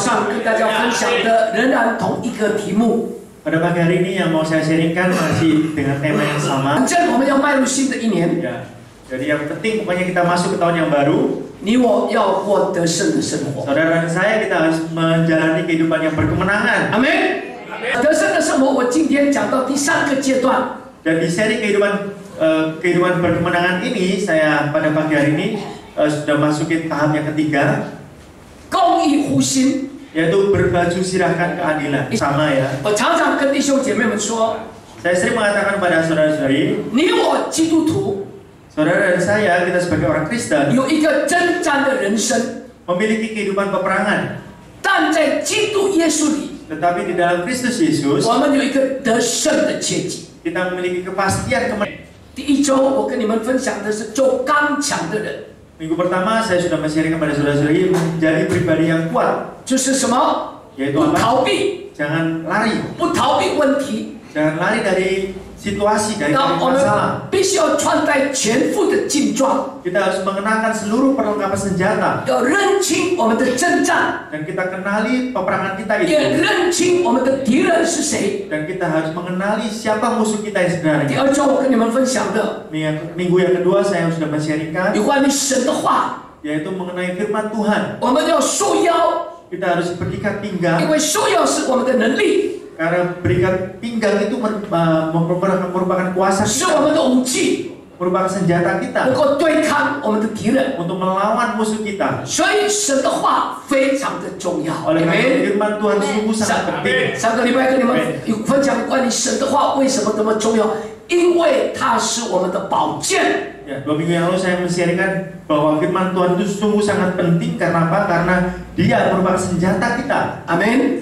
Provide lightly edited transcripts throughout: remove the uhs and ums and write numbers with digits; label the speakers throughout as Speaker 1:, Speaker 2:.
Speaker 1: 上跟大家分享的仍然同一个题目。
Speaker 2: Pada pagi hari ini yang mau saya sharingkan masih dengan tema yang sama.
Speaker 1: 反正我们要迈入新的一年，
Speaker 2: Ya, jadi yang penting pokoknya kita masuk ke tahun yang baru.
Speaker 1: 你我要过得胜的生活。
Speaker 2: Saudara dan saya kita harus menjalani kehidupan yang berkemenangan.
Speaker 1: 阿门。得胜的生活，我今天讲到第三个阶段。
Speaker 2: Dan di seri kehidupan berkemenangan ini saya pada pagi hari ini sudah masukin tahap yang ketiga,
Speaker 1: 公义呼心。
Speaker 2: yaitu berbaju sirahkan keadilan. Sama ya.
Speaker 1: 我常常跟弟兄姐妹们说，
Speaker 2: Saya sering mengatakan pada saudara-saudari,
Speaker 1: 你我基督徒
Speaker 2: saudara dan saya kita sebagai orang Kristen
Speaker 1: 有一个征战的人生，
Speaker 2: memiliki kehidupan peperangan.
Speaker 1: 但在基督耶稣里，
Speaker 2: Tetapi di dalam Kristus Yesus
Speaker 1: 我们有一个得胜的切记。
Speaker 2: kita memiliki kepastian kemenangan.
Speaker 1: 第一周我跟你们分享的是做刚强的人，
Speaker 2: Minggu pertama saya sudah men-sharing kepada saudara-saudari menjadi pribadi yang kuat,
Speaker 1: 就是什么？
Speaker 2: yaitu
Speaker 1: 不
Speaker 2: apa?
Speaker 1: 逃避，
Speaker 2: Jangan lari,
Speaker 1: 不逃避问题。
Speaker 2: jangan lari dari situasi, dari
Speaker 1: 那我
Speaker 2: masalah.
Speaker 1: 们必须要穿戴全副的劲装，
Speaker 2: Kita harus mengenakan seluruh perlengkapan senjata
Speaker 1: 要认清我们的征战，
Speaker 2: dan kita kenali peperangan kita
Speaker 1: 也
Speaker 2: itu
Speaker 1: 认清我们的敌人是谁。
Speaker 2: dan kita harus mengenali siapa musuh kita yang
Speaker 1: 第
Speaker 2: sebenarnya.
Speaker 1: 二周我跟你们分享的
Speaker 2: Minggu yang kedua saya sudah men-sharingkan
Speaker 1: 有关于神的话，
Speaker 2: yaitu mengenai firman Tuhan.
Speaker 1: 我们要束腰，
Speaker 2: Kita harus berikat
Speaker 1: 因
Speaker 2: pinggang
Speaker 1: 为束腰是我们的能力，
Speaker 2: karena berikat pinggang itu merupakan kuasa
Speaker 1: 是我
Speaker 2: kita,
Speaker 1: 们的武器，
Speaker 2: merupakan senjata
Speaker 1: 能
Speaker 2: kita
Speaker 1: 够对抗我们的敌人。
Speaker 2: untuk melawan musuh kita.
Speaker 1: 所以神的话非常的重要。
Speaker 2: Oleh karena itu,
Speaker 1: 阿
Speaker 2: firman Tuhan sungguh sangat penting.
Speaker 1: 上个礼拜跟你们有分享关于神的话为什么这么重要，因为它是我们的宝剑。
Speaker 2: Ya, 2 minggu yang lalu saya men-sharingkan bahwa firman Tuhan itu sungguh sangat penting karena apa? Karena dia merupakan senjata kita.
Speaker 1: 阿门。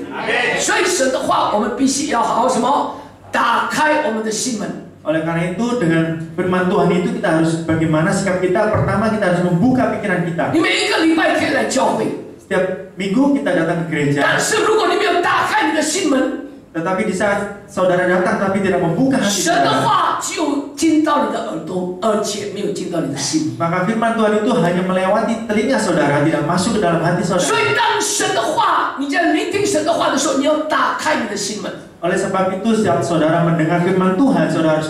Speaker 1: 所以神的话，我们必须要好好什么？打开我们的心门。
Speaker 2: Oleh karena itu dengan firman Tuhan itu kita harus bagaimana sikap kita? Pertama kita harus membuka pikiran kita.
Speaker 1: 你每一个礼拜可以来教会，
Speaker 2: Setiap minggu kita datang ke gereja,
Speaker 1: 但是如果你没有打开你的心门，
Speaker 2: tetapi di saat saudara datang tapi tidak membuka hati
Speaker 1: 神的
Speaker 2: saudara,
Speaker 1: 话只有进到你的耳朵，而且没有进到你的心。
Speaker 2: maka firman Tuhan itu hanya melewati telinga saudara, tidak masuk ke dalam hati
Speaker 1: 所
Speaker 2: saudara.
Speaker 1: 以当神的话，你在聆听神的话的时候，你要打开你的心门。
Speaker 2: Oleh sebab itu setiap saudara mendengar firman Tuhan, saudara harus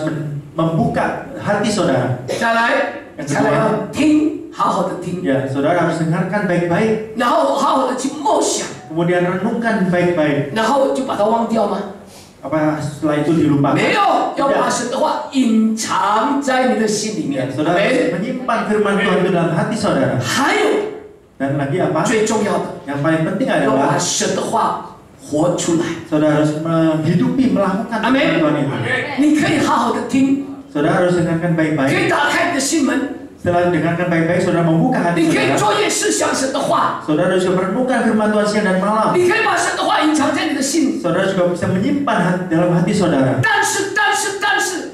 Speaker 2: membuka hati saudara.
Speaker 1: 再来，才来要听，好好的听，
Speaker 2: Ya, saudara harus dengarkan baik-baik,
Speaker 1: 然后好好的去默想，
Speaker 2: kemudian renungkan baik-baik.
Speaker 1: 然后就把它忘掉吗？
Speaker 2: Apa setelah itu dilupakan?
Speaker 1: 没有，要把神的话隐藏在你的心里
Speaker 2: Ya,
Speaker 1: 面。
Speaker 2: saudara harus menyimpan firman Tuhan itu dalam hati saudara.
Speaker 1: 还有
Speaker 2: Dan lagi apa?
Speaker 1: 最重要的，
Speaker 2: Yang paling penting
Speaker 1: 要把
Speaker 2: adalah
Speaker 1: 神的话活出来。
Speaker 2: saudara harus menghidupi, melakukan
Speaker 1: Amin.
Speaker 2: firman Tuhan itu.
Speaker 1: 你可以好好的听，
Speaker 2: Saudara harus dengarkan
Speaker 1: 可以
Speaker 2: baik-baik.
Speaker 1: 打开你的心门，
Speaker 2: Setelah dengarkan baik-baik, saudara membuka hati
Speaker 1: 你可以
Speaker 2: saudara.
Speaker 1: 昼夜思想神的话，
Speaker 2: Saudara juga merenungkan firman Tuhan siang dan malam.
Speaker 1: 你可以把神的话隐藏在你的心里。
Speaker 2: Saudara juga bisa menyimpan dalam hati saudara.
Speaker 1: 但是，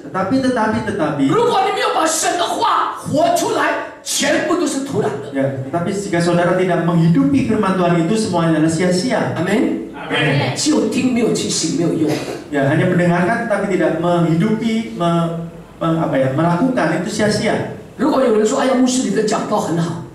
Speaker 2: Tetapi,
Speaker 1: 如果你没有把神的话活出来，全部都是徒然的。
Speaker 2: ya, tetapi jika saudara tidak menghidupi firman Tuhan itu semuanya adalah sia-sia.
Speaker 1: 阿门。只有听没有去行没有用。
Speaker 2: Ya, hanya mendengarkan tetapi tidak menghidupi, melakukan itu sia-sia.
Speaker 1: 如果有人说：“哎呀，牧师，你的讲道很好，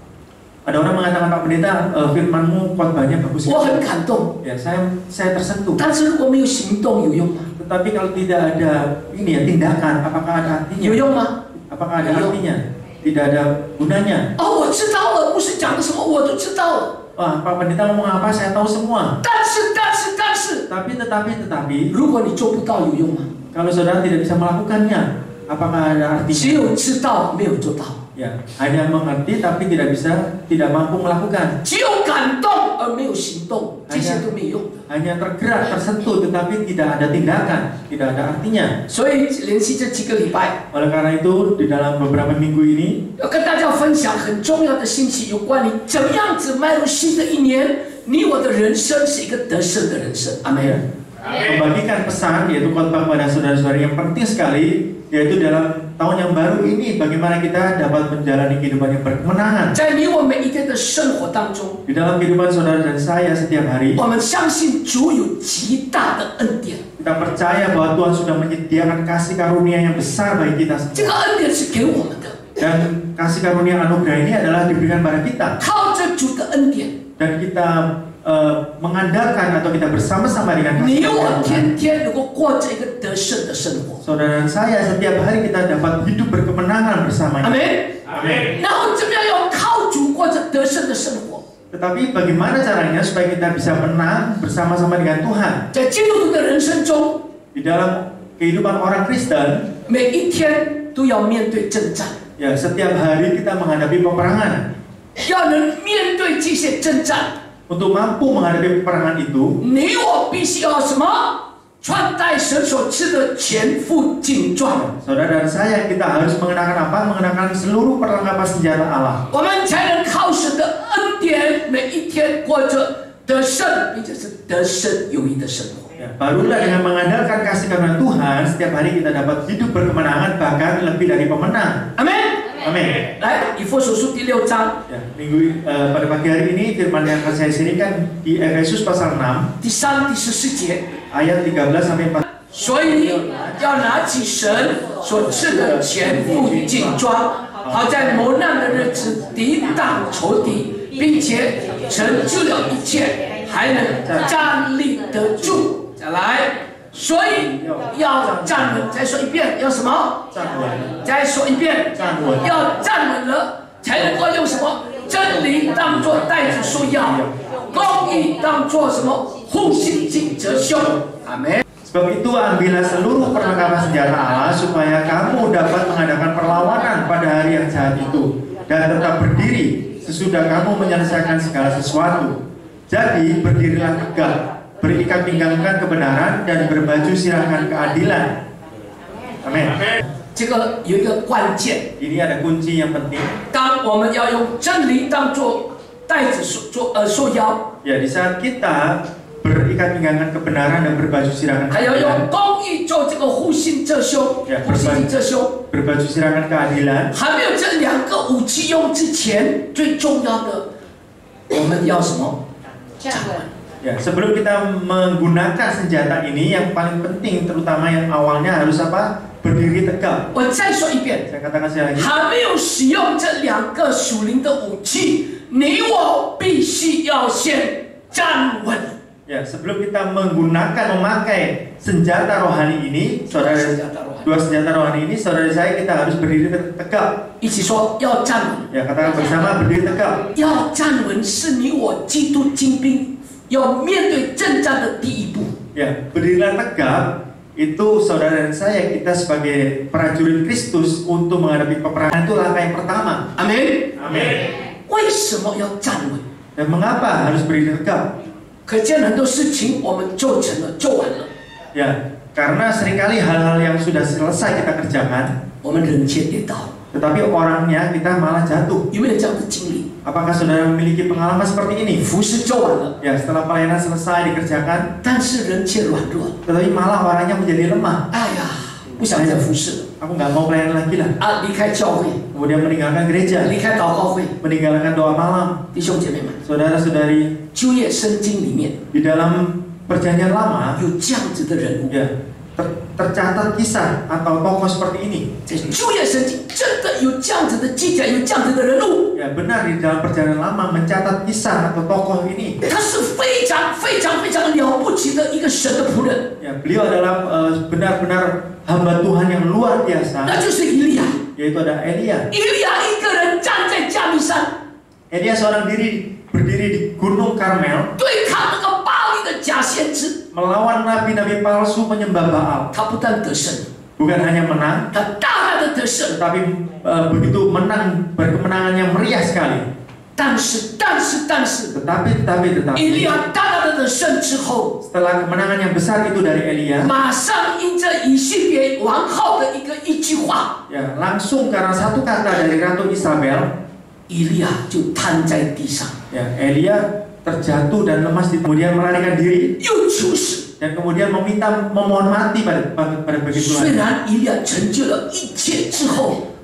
Speaker 2: Ada orang mengatakan, Pak Pendeta, firmanmu khotbahnya bagus
Speaker 1: 我很
Speaker 2: sekali.
Speaker 1: 感动。
Speaker 2: Ya, saya tersentuh.
Speaker 1: 但是如果没有行动，有用吗？
Speaker 2: Tetapi kalau tidak ada ini ya tindakan, apakah ada
Speaker 1: 有
Speaker 2: artinya?
Speaker 1: 用吗？
Speaker 2: Apakah ada artinya? Tidak ada gunanya.
Speaker 1: 哦，我知道了，牧师讲的什么我都知道了。
Speaker 2: Wah, Pak Pendeta ngomong apa? Saya tahu semua.
Speaker 1: 但是，
Speaker 2: Tetapi,
Speaker 1: 如果你做不到，有用吗？
Speaker 2: kalau saudara tidak bisa melakukannya, apakah ada
Speaker 1: 只
Speaker 2: artinya?
Speaker 1: 有知道，没有做到；
Speaker 2: Ya, hanya mengerti tapi tidak mampu melakukan.
Speaker 1: 只有感动而没有行动，这些都没有用的。
Speaker 2: Hanya tergerak, tersentuh tetapi tidak ada tindakan, tidak ada artinya.
Speaker 1: 所以，连续这几个礼拜，
Speaker 2: Oleh karena itu, di dalam beberapa minggu ini
Speaker 1: 要跟大家分享很重要的信息，有关于怎么样子迈入新的一年，你我的人生是一个得胜的人生。阿门。
Speaker 2: membagikan pesan, yaitu khotbah pada saudara-saudari yang penting sekali, yaitu dalam tahun yang baru ini bagaimana kita dapat menjalani kehidupan yang berkemenangan.
Speaker 1: 在你我每一天的生活当中，
Speaker 2: Di dalam kehidupan saudara dan saya setiap hari,
Speaker 1: 我们相信主有极大的恩典，
Speaker 2: kita percaya bahwa Tuhan sudah menyediakan kasih karunia yang besar bagi kita
Speaker 1: 这个
Speaker 2: semua.
Speaker 1: 恩典是给我们的。
Speaker 2: Dan kasih karunia anugerah ini adalah diberikan pada kita.
Speaker 1: 靠着主的恩典，
Speaker 2: Dan kita mengandalkan atau kita bersama-sama dengan kasih
Speaker 1: 你我
Speaker 2: Tuhan,
Speaker 1: 天天能够过着一个得胜的生活。
Speaker 2: saudara dan saya setiap hari kita dapat hidup berkemenangan bersamanya.
Speaker 1: 阿门。
Speaker 2: Amin.
Speaker 1: 然后怎么样要靠主过着得胜的生活？
Speaker 2: Tetapi bagaimana caranya supaya kita bisa menang bersama-sama dengan Tuhan?
Speaker 1: 在基督徒的人生中，
Speaker 2: Di dalam kehidupan orang Kristen,
Speaker 1: 每一天都要面对征战，
Speaker 2: ya setiap hari kita menghadapi peperangan.
Speaker 1: 要能面对这些征战，
Speaker 2: Untuk mampu menghadapi peperangan itu,
Speaker 1: 你我必须要什么？穿戴神所赐的全副劲装，
Speaker 2: saudara dan saya kita harus mengenakan apa? Mengenakan seluruh perlengkapan senjata Allah.
Speaker 1: 我们才能靠神的恩典，每一天过着得胜，并且是得胜有益的生活。
Speaker 2: Ya, barulah dengan mengandalkan kasih karunia Tuhan, setiap hari kita dapat hidup berkemenangan, bahkan lebih dari pemenang.
Speaker 1: 阿门。
Speaker 2: Amin.
Speaker 1: 来，以弗所书第6章
Speaker 2: Ya, pada pagi hari ini firman yang akan saya sharingkan di Efesus pasal 6
Speaker 1: 第3、第14节。
Speaker 2: ayat 13 sampai 14.
Speaker 1: 所以要拿起神所赐的全副劲装，好在磨难的日子抵挡仇敌，并且成就了一切，还能站立得住。再来，所以要站稳。再说一遍，要什么？
Speaker 2: 站稳，
Speaker 1: 再说一遍，
Speaker 2: 站稳，
Speaker 1: 要站稳了，才能够用什么？真理当作带子束腰，公义当作什么？护心镜遮胸。阿门。
Speaker 2: Sebab itu ambillah seluruh perlengkapan senjata Allah supaya kamu dapat mengadakan perlawanan pada hari yang jahat itu dan tetap berdiri sesudah kamu menyelesaikan segala sesuatu. Jadi berdirilah tegak, berikat pinggangkan kebenaran dan berbaju sirahkan keadilan. Amin.
Speaker 1: 这个有一个关键，
Speaker 2: Ini ada kunci yang penting.
Speaker 1: 当我们要用真理当作带子束腰，
Speaker 2: Ya, di saat kita berikat pinggangkan kebenaran dan berbaju sirahkan
Speaker 1: 还要
Speaker 2: keadilan,
Speaker 1: 用公义做这个护心遮胸，
Speaker 2: Ya,
Speaker 1: 护心镜遮胸。
Speaker 2: berbaju sirahkan keadilan.
Speaker 1: 还没有这两个武器用之前，最重要的，我们要什么？站稳。
Speaker 2: Ya, sebelum kita menggunakan senjata ini, yang paling penting terutama yang awalnya harus apa? Berdiri tegak.
Speaker 1: 我再说一遍，
Speaker 2: Saya katakan sekali lagi.
Speaker 1: 还没有使用这两个属灵的武器，你我必须要先站稳。
Speaker 2: Ya, sebelum kita memakai senjata rohani ini, saudara, dua senjata rohani ini, saudara saya kita harus berdiri tegak.
Speaker 1: 一起说要站稳。
Speaker 2: Ya, katakan bersama berdiri tegak.
Speaker 1: 要站稳是你我基督精兵要面对征战的第一步。
Speaker 2: Ya, berdirilah tegak. Itu saudara dan saya kita sebagai prajurit Kristus untuk menghadapi peperangan itu langkah yang pertama.
Speaker 1: 阿门。
Speaker 2: Amin.
Speaker 1: 为什么要站稳？
Speaker 2: Dan mengapa harus berdiri tegak?
Speaker 1: 可见很多事情我们做成了，做完了，
Speaker 2: Ya, karena seringkali hal-hal yang sudah selesai kita kerjakan,
Speaker 1: 我们人却跌倒。
Speaker 2: tetapi orangnya kita malah jatuh.
Speaker 1: 有没有这样的经历？
Speaker 2: Apakah saudara memiliki pengalaman seperti ini?
Speaker 1: 服侍做完了，
Speaker 2: Ya, setelah pelayanan selesai dikerjakan,
Speaker 1: 但是人却软弱。
Speaker 2: tetapi malah orangnya menjadi lemah.
Speaker 1: 哎呀，不想再服侍了
Speaker 2: Aku nggak mau pelayanan lagi lah.
Speaker 1: 啊！离开教会，
Speaker 2: Kemudian meninggalkan gereja,
Speaker 1: 离开祷告会，
Speaker 2: meninggalkan doa malam.
Speaker 1: 弟兄姐妹们，
Speaker 2: Saudara-saudari,
Speaker 1: 旧约圣经里面
Speaker 2: di dalam perjanjian lama,
Speaker 1: 有这样子的人物，
Speaker 2: ya, tercatat kisah atau tokoh seperti ini.
Speaker 1: 在旧约圣经真的有这样子的记载，有这样子的人物，
Speaker 2: Ya, benar di dalam perjalanan lama mencatat kisah atau tokoh ini.
Speaker 1: 他是非常了不起的一个神的仆人，
Speaker 2: Ya, beliau adalah benar-benar hamba Tuhan yang luar biasa,
Speaker 1: 那就是以利亚。
Speaker 2: yaitu ada Elia.
Speaker 1: 以利亚一个人站在加密山，
Speaker 2: Elia seorang berdiri di Gunung Karmel
Speaker 1: 对抗那个巴黎的假先知，
Speaker 2: melawan nabi-nabi palsu penyembah Baal.
Speaker 1: 他不但得胜，
Speaker 2: Bukan hanya menang,
Speaker 1: 他大大的得胜。
Speaker 2: tetapi begitu menang, berkemenangan yang meriah sekali.
Speaker 1: 但是，
Speaker 2: Tetapi
Speaker 1: 以利亚大大的得胜之后，
Speaker 2: setelah kemenangan yang besar itu dari Elia,
Speaker 1: 马上因着以色列王后的一句话，
Speaker 2: ya langsung karena satu kata dari Ratu Isabel,
Speaker 1: 以利亚就瘫在地上，
Speaker 2: ya Elia terjatuh dan lemas, kemudian melarikan diri
Speaker 1: 又求死。
Speaker 2: dan kemudian memohon mati pada begitu
Speaker 1: 虽
Speaker 2: Tuhan.
Speaker 1: 然以利亚成就了一切之后，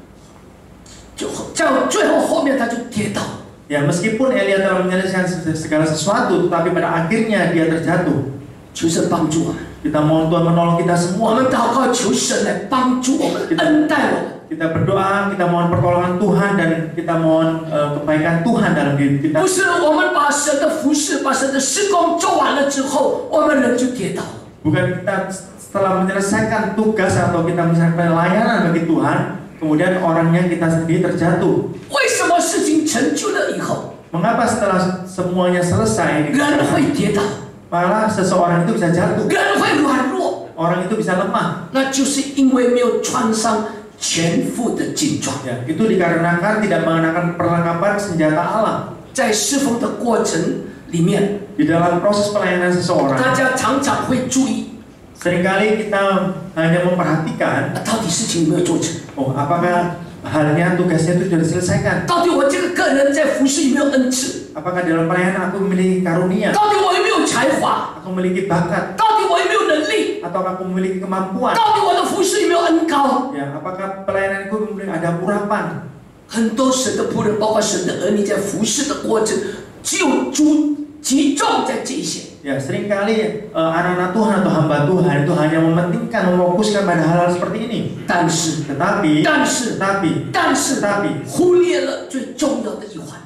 Speaker 1: 就在最后后面他就跌倒。
Speaker 2: Ya, meskipun Elia telah menyelesaikan segala sesuatu, tetapi pada akhirnya dia terjatuh.
Speaker 1: 求神帮助我们。
Speaker 2: Kita mohon Tuhan menolong kita
Speaker 1: 我
Speaker 2: semua.
Speaker 1: 们祷告，求神来帮助我们，恩待我们。
Speaker 2: Kita berdoa, kita mohon pertolongan Tuhan dan kita mohon kebaikan Tuhan dalam diri kita.
Speaker 1: 不是我们把神的服侍、把神的施工做完了之后，我们人就跌倒。
Speaker 2: Bukan kita setelah menyelesaikan tugas atau kita menyelesaikan pelayanan bagi Tuhan, kemudian orangnya kita sendiri terjatuh.
Speaker 1: 为什么事情成就了以后，
Speaker 2: Mengapa setelah semuanya selesai,
Speaker 1: 人会跌倒，
Speaker 2: malah seseorang itu bisa jatuh,
Speaker 1: 人会软弱？
Speaker 2: orang itu bisa lemah?
Speaker 1: 那就是因为没有穿上全副的军装。
Speaker 2: Ya, itu dikarenakan tidak mengenakan perlengkapan senjata Allah.
Speaker 1: 在侍奉的过程里面，
Speaker 2: Di dalam proses pelayanan
Speaker 1: 大
Speaker 2: seseorang,
Speaker 1: 家常常会注意，
Speaker 2: seringkali kita hanya memperhatikan,
Speaker 1: 到底事情有没有做成，
Speaker 2: oh apakah halnya tugasnya itu sudah diselesaikan?
Speaker 1: 到底我这个个人在服侍有没有恩赐，
Speaker 2: Apakah dalam pelayanan aku memiliki karunia?
Speaker 1: 到底我有没有才华，
Speaker 2: Aku memiliki bakat?
Speaker 1: 到底我有没有能力，
Speaker 2: Atau aku memiliki kemampuan?
Speaker 1: 到底我的服侍有没有恩高？
Speaker 2: Ya, apakah pelayananku memiliki ada urapan?
Speaker 1: 很多神的仆人，包括神的儿女，在服侍的过程，只有集中在这些。
Speaker 2: Ya, seringkali anak-anak Tuhan atau hamba Tuhan itu hanya mementingkan, memfokuskan pada hal-hal seperti ini.
Speaker 1: 但是，
Speaker 2: Tetapi
Speaker 1: 忽略了最重要的一环。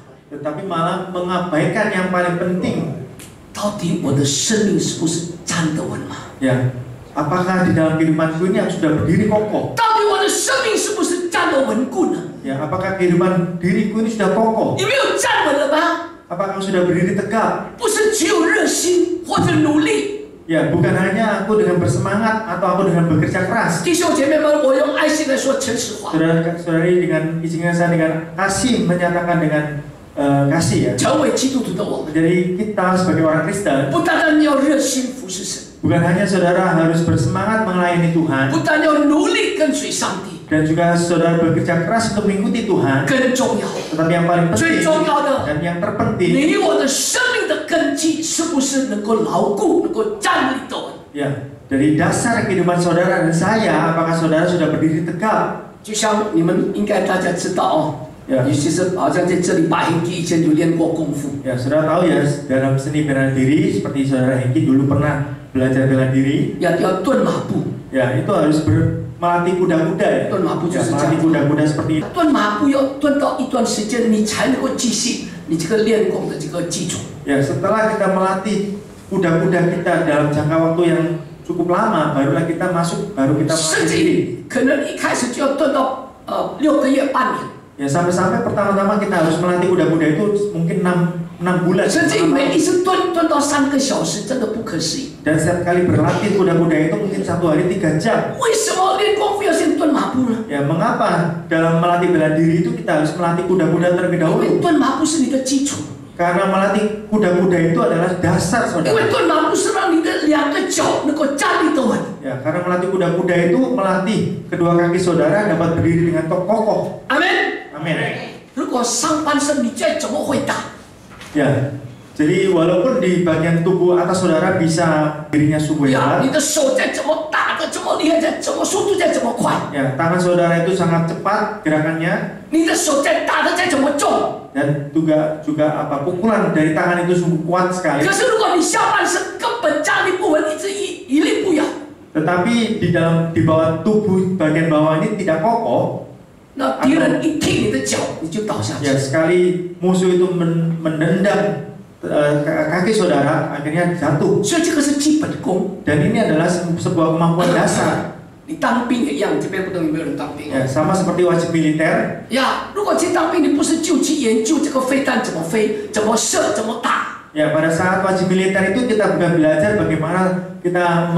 Speaker 2: malah mengabaikan yang paling penting.
Speaker 1: 到底我的生命是不是站得稳吗？
Speaker 2: Ya, apakah di dalam kehidupanku ini aku sudah berdiri kokoh?
Speaker 1: 到底我的生命是不是站得稳固呢？
Speaker 2: Ya, apakah kehidupan diriku ini sudah kokoh?
Speaker 1: 你没有站稳了吗？
Speaker 2: Apakah aku sudah berdiri tegak?
Speaker 1: 不是只有热心或者努力。
Speaker 2: Ya, bukan hanya aku dengan bersemangat atau aku dengan bekerja keras.
Speaker 1: 弟兄姐妹们，我用爱心来说诚实话，
Speaker 2: Saudara-saudari, dengan izinkan saya dengan kasih menyatakan dengan kasih ya.
Speaker 1: 成为基督徒的我们，
Speaker 2: Jadi kita sebagai orang Kristen
Speaker 1: 不单单要热心服侍神，
Speaker 2: bukan hanya saudara harus bersemangat melayani Tuhan
Speaker 1: 不单要努力跟随上帝，
Speaker 2: dan juga saudara bekerja keras untuk mengikuti Tuhan,
Speaker 1: 更重要，
Speaker 2: tetapi yang paling
Speaker 1: 最
Speaker 2: penting
Speaker 1: 重要的，
Speaker 2: dan yang terpenting
Speaker 1: 你我的生命的根基是不是能够牢固，能够站立得稳？
Speaker 2: ya, dari dasar kehidupan saudara dan saya, apakah saudara sudah berdiri tegak?
Speaker 1: 就像你们应该大家知道哦，
Speaker 2: Ya,
Speaker 1: 尤其是好像在这里，把 Hengki 以前有练过功夫，
Speaker 2: ya, saudara tahu ya, dalam seni bela diri seperti saudara Hengki dulu pernah belajar bela diri,
Speaker 1: 要蹲马步，
Speaker 2: ya itu harus melatih kuda-kuda ya,
Speaker 1: 蹲马步就
Speaker 2: ya
Speaker 1: 是这
Speaker 2: melatih
Speaker 1: 样。
Speaker 2: kuda-kuda seperti itu.
Speaker 1: 蹲马步要蹲到一段时间，你才能够继续你这个练功的这个基础。
Speaker 2: Ya, setelah kita melatih kuda-kuda kita dalam jangka waktu yang cukup lama, barulah kita masuk, baru kita
Speaker 1: 甚
Speaker 2: melatih
Speaker 1: 至
Speaker 2: diri.
Speaker 1: 于可能一开始就要蹲到6个月、半年，
Speaker 2: Ya, sampai-sampai pertama-tama kita harus melatih kuda-kuda itu mungkin 6 bulan.
Speaker 1: 甚至于每一次蹲到3个小时，真的不可思议。
Speaker 2: Dan setiap kali berlatih kuda-kuda itu mungkin 1 hari 3 jam.
Speaker 1: 为什么练功夫要先蹲马步呢？
Speaker 2: Ya, mengapa dalam melatih bela diri itu kita harus melatih kuda-kuda terlebih
Speaker 1: 因
Speaker 2: dahulu?
Speaker 1: 为蹲马步是你的基础，
Speaker 2: Karena melatih kuda-kuda itu adalah dasar
Speaker 1: 因为
Speaker 2: saudara.
Speaker 1: 蹲马步是让你的2个脚能够站立得稳。
Speaker 2: Ya, karena melatih kuda-kuda itu melatih kedua kaki saudara dapat berdiri dengan kokoh.
Speaker 1: 阿门。
Speaker 2: Amin.
Speaker 1: 如果上半身你再怎么会打，
Speaker 2: Ya, jadi walaupun di bagian tubuh atas saudara bisa dirinya subur
Speaker 1: 呀，
Speaker 2: hebat,
Speaker 1: 你的手再怎么打的怎么厉害，再怎么速度再怎么快，
Speaker 2: ya tangan saudara itu sangat cepat gerakannya
Speaker 1: 你的手再打的再怎么重，
Speaker 2: dan juga pukulan dari tangan itu sungguh kuat sekali.
Speaker 1: 可是如果你下半身根本站立不稳，一直一立不摇，
Speaker 2: Tetapi di bawah tubuh bagian bawah ini tidak kokoh,
Speaker 1: 那敌人一踢你的脚，你就倒下去
Speaker 2: ya。sekali musuh itu menendang kaki saudara, akhirnya jatuh.
Speaker 1: 所以这个是基本功。
Speaker 2: Dan ini adalah sebuah kemampuan dasar.
Speaker 1: 你当兵也一样，这边不懂有没有人当兵？
Speaker 2: Ya, sama seperti wajib militer.
Speaker 1: 呀，如果去当兵，你不是就去研究这个飞弹怎么飞、怎么射、怎么打？
Speaker 2: Ya, pada saat wajib militer itu kita bukan belajar bagaimana kita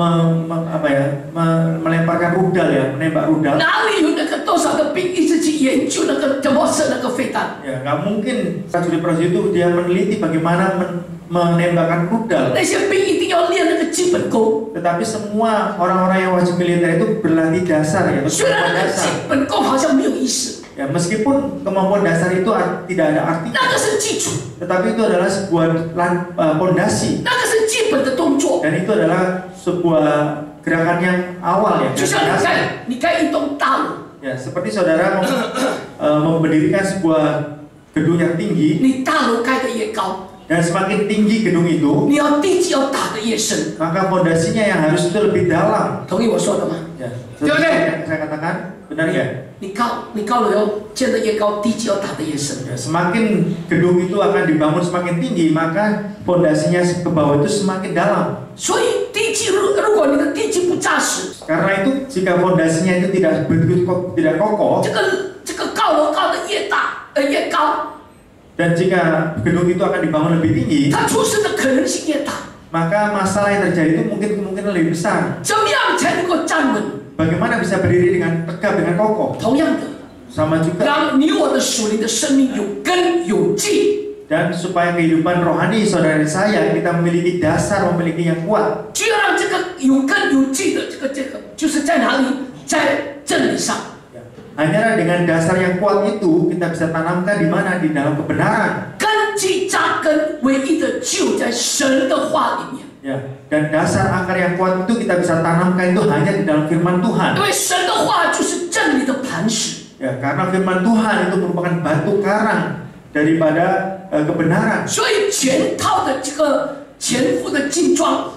Speaker 2: melemparkan rudal ya, menembak rudal.
Speaker 1: 哪里有那个多少个兵一直去研究那个怎么射那个飞弹？
Speaker 2: Ya, nggak mungkin prajurit-prajurit itu dia meneliti bagaimana menembakkan rudal.
Speaker 1: 那些兵一定要练那个基本功。
Speaker 2: Tetapi semua orang-orang yang wajib militer itu berlatih dasar ya,
Speaker 1: 虽然
Speaker 2: kemampuan
Speaker 1: 那个
Speaker 2: dasar.
Speaker 1: 基本功好像没有意思，
Speaker 2: Ya, meskipun kemampuan dasar itu tidak ada artinya,
Speaker 1: 那个是基础，
Speaker 2: tetapi itu adalah sebuah pondasi
Speaker 1: 那个是基本的动作。
Speaker 2: dan itu adalah sebuah gerakan yang awal ya.
Speaker 1: 就像
Speaker 2: dasar.
Speaker 1: 你该运动大楼，
Speaker 2: Ya, seperti saudara mendirikan sebuah gedung yang tinggi,
Speaker 1: 你大楼盖得越高，
Speaker 2: Dan semakin tinggi gedung itu,
Speaker 1: 你要地基要打得越深。
Speaker 2: maka fondasinya yang harus itu lebih dalam.
Speaker 1: 同意我说的吗？
Speaker 2: Ya,
Speaker 1: Betul,
Speaker 2: seperti
Speaker 1: betul.
Speaker 2: yang saya katakan, benar ya?
Speaker 1: 你高了要建得越高，地基要打得越深。
Speaker 2: Ya, semakin gedung itu akan dibangun semakin tinggi, maka fondasinya ke bawah itu semakin dalam.
Speaker 1: 所以地基如果你的地基不扎实，
Speaker 2: Karena itu jika fondasinya itu tidak tidak kokoh,
Speaker 1: 这个高楼高得越大越高，
Speaker 2: dan jika gedung itu akan dibangun lebih tinggi,
Speaker 1: 它出事的可能性越大。
Speaker 2: maka masalah yang terjadi itu kemungkinan lebih besar.
Speaker 1: 怎么样才能够站稳？
Speaker 2: Bagaimana bisa berdiri dengan tegak dengan kokoh?
Speaker 1: 同样的，
Speaker 2: Sama juga.
Speaker 1: 让你我的属灵的生命有根有基。
Speaker 2: Dan supaya kehidupan rohani saudara saya kita memiliki dasar, memiliki yang kuat.
Speaker 1: 就要让这个有根有基的这个，就是在哪里？在真理上。
Speaker 2: Hanya dengan dasar yang kuat itu kita bisa tanamkan di mana? Di dalam kebenaran.
Speaker 1: 根基扎根，唯一的就在神的话里面。
Speaker 2: Ya, dan dasar akar yang kuat itu kita bisa tanamkan itu hanya di dalam firman Tuhan.
Speaker 1: 因为神的话就是真理的磐石。
Speaker 2: Ya, karena firman Tuhan itu merupakan batu karang daripada kebenaran.
Speaker 1: 所以全套的这个全副的劲装，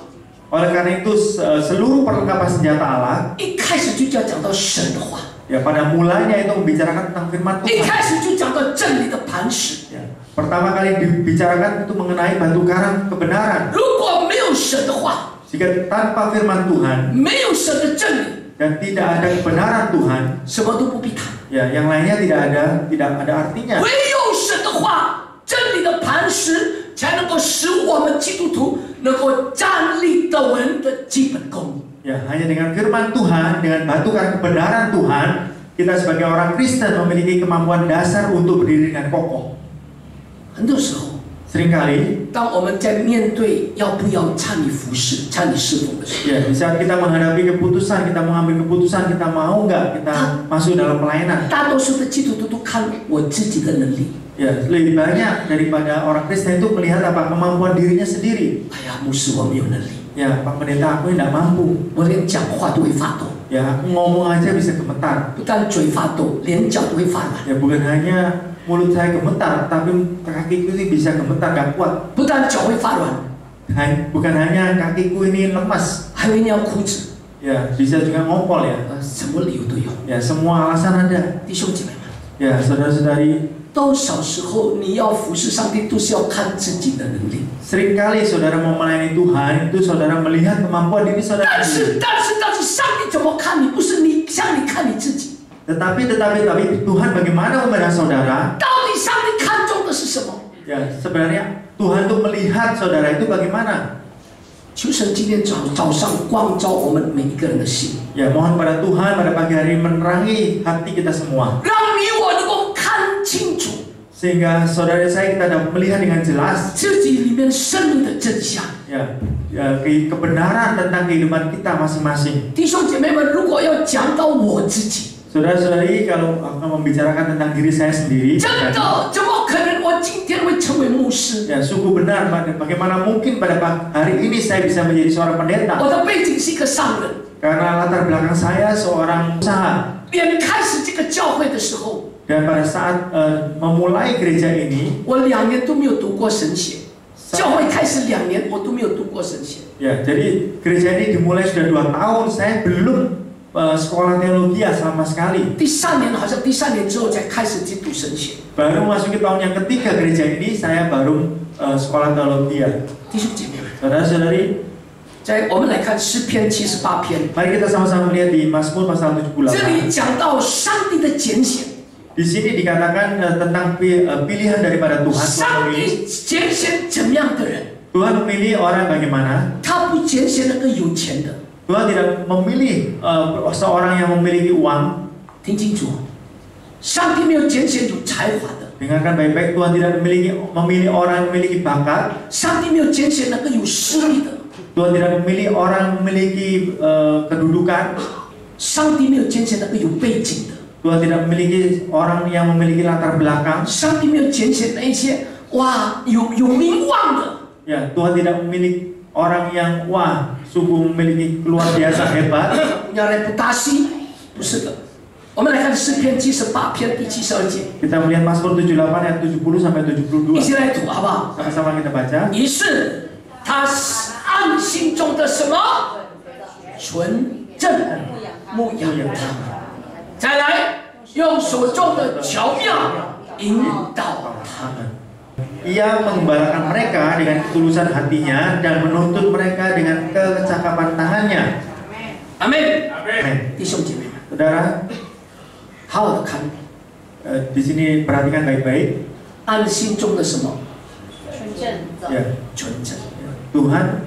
Speaker 2: Oleh karena itu seluruh perlengkapan senjata Allah
Speaker 1: 一开始就要讲到神的话，
Speaker 2: ya pada mulanya itu membicarakan tentang firman
Speaker 1: 一
Speaker 2: Tuhan.
Speaker 1: 开始就讲到真理的磐石。
Speaker 2: Ya, pertama kali dibicarakan itu mengenai batu karang kebenaran.
Speaker 1: 如果没有神的话，
Speaker 2: Jika tanpa firman Tuhan
Speaker 1: 没有神的真理，
Speaker 2: dan tidak ada kebenaran Tuhan,
Speaker 1: 什么都不必谈。
Speaker 2: ya yang lainnya tidak ada artinya.
Speaker 1: 唯有神的话，真理的磐石，才能够使我们基督徒能够站立得稳的基本功。
Speaker 2: Ya, hanya dengan firman Tuhan, dengan batu karang kebenaran Tuhan, kita sebagai orang Kristen memiliki kemampuan dasar untuk berdiri dengan kokoh.
Speaker 1: 很多时候，
Speaker 2: Seringkali,
Speaker 1: 当我们在面对要不要参与服侍、参与侍奉的时候，
Speaker 2: ya, di saat kita menghadapi keputusan, kita mengambil keputusan, kita mau nggak kita masuk dalam pelayanan.
Speaker 1: 大多数的基督徒都看我自己的能力。
Speaker 2: Ya, lebih banyak daripada orang Kristen itu melihat apa kemampuan dirinya sendiri.
Speaker 1: 哎呀，牧师，我没有能力，
Speaker 2: Ya, Pak Pendeta aku tidak mampu.
Speaker 1: 我连讲话都会发抖，
Speaker 2: Ya, aku ngomong aja bisa gemetar.
Speaker 1: 不但嘴发抖，连脚都会发软。
Speaker 2: Ya, bukan hanya mulut saya gemetar, tapi kakiku ini bisa gemetar, gak kuat.
Speaker 1: 不但脚会发软，
Speaker 2: Bukan hanya kakiku ini lemas.
Speaker 1: 还会尿裤子，
Speaker 2: Ya, bisa juga ngompol ya.
Speaker 1: 什么理由都有。
Speaker 2: Ya, semua alasan ada.
Speaker 1: 弟兄姐妹们，
Speaker 2: Ya, saudara-saudari,
Speaker 1: 多少时候你要服侍上帝，都是要看自己的能力。
Speaker 2: seringkali saudara mau melayani Tuhan, itu saudara melihat kemampuan diri saudara
Speaker 1: 但是
Speaker 2: sendiri.
Speaker 1: 上帝怎么看你？不是你像你看你自己。
Speaker 2: Tetapi Tuhan bagaimana memandang saudara?
Speaker 1: 到底上帝看重的是什么？
Speaker 2: Ya, sebenarnya Tuhan tuh melihat saudara itu bagaimana?
Speaker 1: 求神今天早上光照我们每一个人的心，
Speaker 2: Ya, mohon pada Tuhan pada pagi hari menerangi hati kita semua.
Speaker 1: 让你我能够看清楚
Speaker 2: Sehingga saudara saya kita dapat melihat dengan jelas
Speaker 1: 自己里面生命的真相。
Speaker 2: ya, kebenaran tentang kehidupan kita masing-masing.
Speaker 1: 弟兄姐妹们，如果要讲到我自己，
Speaker 2: Saudara-saudari, kalau akan membicarakan tentang diri saya sendiri,
Speaker 1: 真的怎么可能我今天会成为牧师？
Speaker 2: ya sungguh benar, bagaimana mungkin pada hari ini saya bisa menjadi seorang pendeta?
Speaker 1: 我的背景是一个商人，
Speaker 2: Karena latar belakang saya seorang usaha.
Speaker 1: 连开始这个教会的时候，
Speaker 2: Dan pada saat memulai gereja ini,
Speaker 1: 我2年都没有读过神学。教会开始2年，我都没有读过神学。
Speaker 2: ya, jadi gereja ini dimulai sudah 2 tahun, saya belum sekolah teologi sama sekali.
Speaker 1: 第3年好像第3年之后才开始去读神学。
Speaker 2: Baru masuki tahun yang ketiga gereja ini, saya baru sekolah teologi.
Speaker 1: 弟兄姐妹们，
Speaker 2: Saudara-saudari,
Speaker 1: 我们来看诗篇78篇，
Speaker 2: mari kita sama-sama melihat di Mazmur pasal 78.
Speaker 1: 这里讲到上帝的拣选。
Speaker 2: Di sini dikatakan tentang pilihan daripada Tuhan.
Speaker 1: 上帝拣选怎么样的人？
Speaker 2: Tuhan memilih orang bagaimana?
Speaker 1: 他不拣选那个有钱的。
Speaker 2: Tuhan tidak memilih seorang yang memiliki uang.
Speaker 1: 听清楚，上帝没有拣选有才华的，
Speaker 2: Dengarkan baik-baik, Tuhan tidak memilih orang yang memiliki bakat.
Speaker 1: 上帝没有拣选那个有势力的，
Speaker 2: Tuhan tidak memilih orang yang memiliki kedudukan.
Speaker 1: 上帝没有拣选那个有背景的，
Speaker 2: Tuhan tidak memiliki orang yang memiliki latar belakang.
Speaker 1: 上帝没有拣选那一些有名望的。
Speaker 2: Ya, Tuhan tidak memilih orang yang sungguh memiliki luar biasa hebat.
Speaker 1: punya reputasi，不是的。我们来看诗篇78篇第72节，
Speaker 2: Kita melihat Mazmur 78 ayat 70 sampai 72.
Speaker 1: 一起来读好不好？
Speaker 2: Sama-sama kita baca.
Speaker 1: 于是他按心中的什么纯正牧养他们，再来用手中的巧妙引导他们。
Speaker 2: Ia mengembalakan mereka dengan ketulusan hatinya dan menuntun mereka dengan kecakapan tangannya.
Speaker 1: 阿门。
Speaker 2: Amin.
Speaker 1: 弟兄姐妹们，
Speaker 2: Saudara,
Speaker 1: 好好的看，
Speaker 2: di sini perhatikan baik-baik.
Speaker 1: 按心中的什么
Speaker 2: Ya,
Speaker 1: 纯正
Speaker 2: Tuhan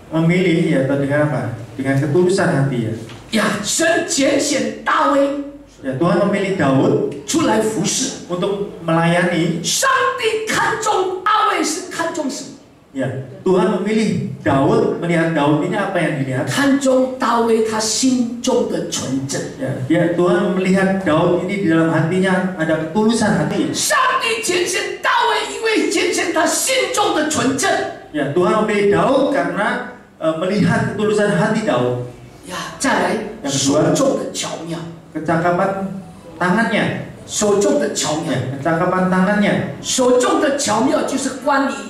Speaker 2: memilih ya atau dengan apa? Dengan ketulusan hati ya.
Speaker 1: 呀，神拣选大卫
Speaker 2: Ya, Tuhan memilih Daud
Speaker 1: 出来服侍。
Speaker 2: untuk melayani.
Speaker 1: 上帝看重大卫是看重什么？
Speaker 2: Ya, Tuhan memilih Daud, melihat Daud ini apa yang dilihat?
Speaker 1: 看重大卫他心中的纯正。
Speaker 2: Ya, Tuhan melihat Daud ini di dalam hatinya ada ketulusan hati.
Speaker 1: 上帝拣选大卫，因为拣选他心中的纯正。
Speaker 2: Ya, Tuhan memilih Daud karena melihat ketulusan hati Daud.
Speaker 1: 呀，再来手中的巧妙，
Speaker 2: Kecakapan tangannya,
Speaker 1: 手中的巧妙，
Speaker 2: kecakapan tangannya.
Speaker 1: 手中的巧妙就是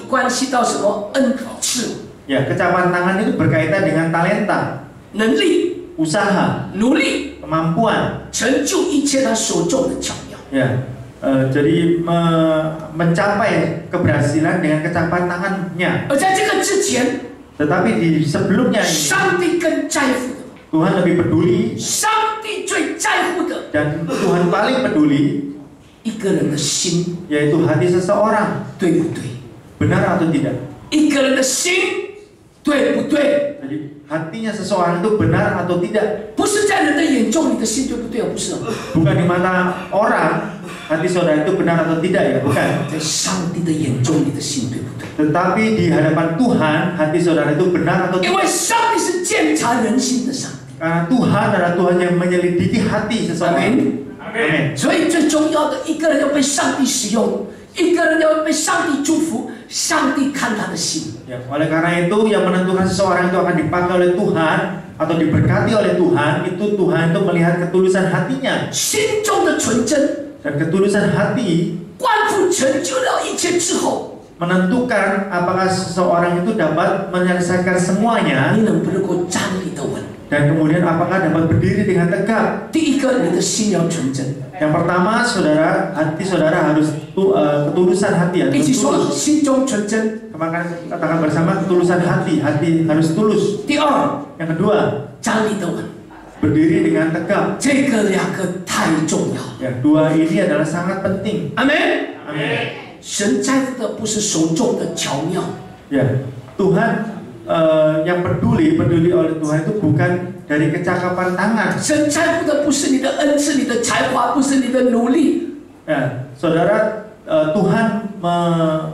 Speaker 1: 关系到什么恩赐、
Speaker 2: Ya, kecakapan tangan itu berkaitan dengan talenta,
Speaker 1: 能力、
Speaker 2: usaha,
Speaker 1: 努力，
Speaker 2: kemampuan.
Speaker 1: 成就一切他手中的巧妙。
Speaker 2: Ya, jadi mencapai keberhasilan dengan kecakapan tangannya.
Speaker 1: 而在这个之前，
Speaker 2: Tetapi di sebelumnya ini
Speaker 1: 上帝更在乎的，
Speaker 2: Tuhan lebih peduli
Speaker 1: 上帝最在乎的，
Speaker 2: dan Tuhan paling peduli
Speaker 1: 一个人的心
Speaker 2: yaitu hati seseorang,
Speaker 1: 对不对？
Speaker 2: benar atau tidak.
Speaker 1: 一个人的心对不对？
Speaker 2: Jadi hatinya seseorang itu benar atau tidak.
Speaker 1: 不是在人的眼中你的心对不对？不是，
Speaker 2: Bukan di mata orang hati saudara itu benar atau tidak ya, bukan.
Speaker 1: 在上帝的眼中你的心对不对？
Speaker 2: Tetapi di hadapan Tuhan hati saudara itu benar atau
Speaker 1: 因
Speaker 2: tidak.
Speaker 1: 为上帝是鉴察人心的上帝。
Speaker 2: Karena Tuhan adalah Tuhan yang menyelidiki hati seseorang. Amin.
Speaker 1: 所以最重要的，一个人要被上帝使用，一个人要被上帝祝福，上帝看他的心。
Speaker 2: Ya, oleh karena itu yang menentukan seseorang itu akan dipakai oleh Tuhan atau diberkati oleh Tuhan, itu Tuhan itu melihat ketulusan hatinya.
Speaker 1: 心中的纯真，
Speaker 2: Dan ketulusan hati
Speaker 1: 关乎成就了一切之后，
Speaker 2: menentukan apakah seseorang itu dapat menyelesaikan semuanya
Speaker 1: 你能不能够站立得稳？
Speaker 2: dan kemudian apakah dapat berdiri dengan tegak.
Speaker 1: 第一个，你的心要纯真。
Speaker 2: Yang pertama, saudara, hati saudara harus ketulusan hati ya.
Speaker 1: 一起说，
Speaker 2: Tulus.
Speaker 1: 心中纯真。
Speaker 2: Katakan bersama ketulusan hati, hati harus tulus.
Speaker 1: 第二，
Speaker 2: Yang kedua,
Speaker 1: 站立得稳。
Speaker 2: berdiri dengan tegak.
Speaker 1: 这个两个太重要。
Speaker 2: Ya, dua ini adalah sangat penting.
Speaker 1: 阿门。
Speaker 2: Amin.
Speaker 1: 神在乎的不是手中的巧妙，
Speaker 2: Ya, Tuhan yang peduli oleh Tuhan itu bukan dari kecakapan tangan.
Speaker 1: 神在乎的不是你的恩赐、你的才华，不是你的努力。
Speaker 2: Ya, saudara, Tuhan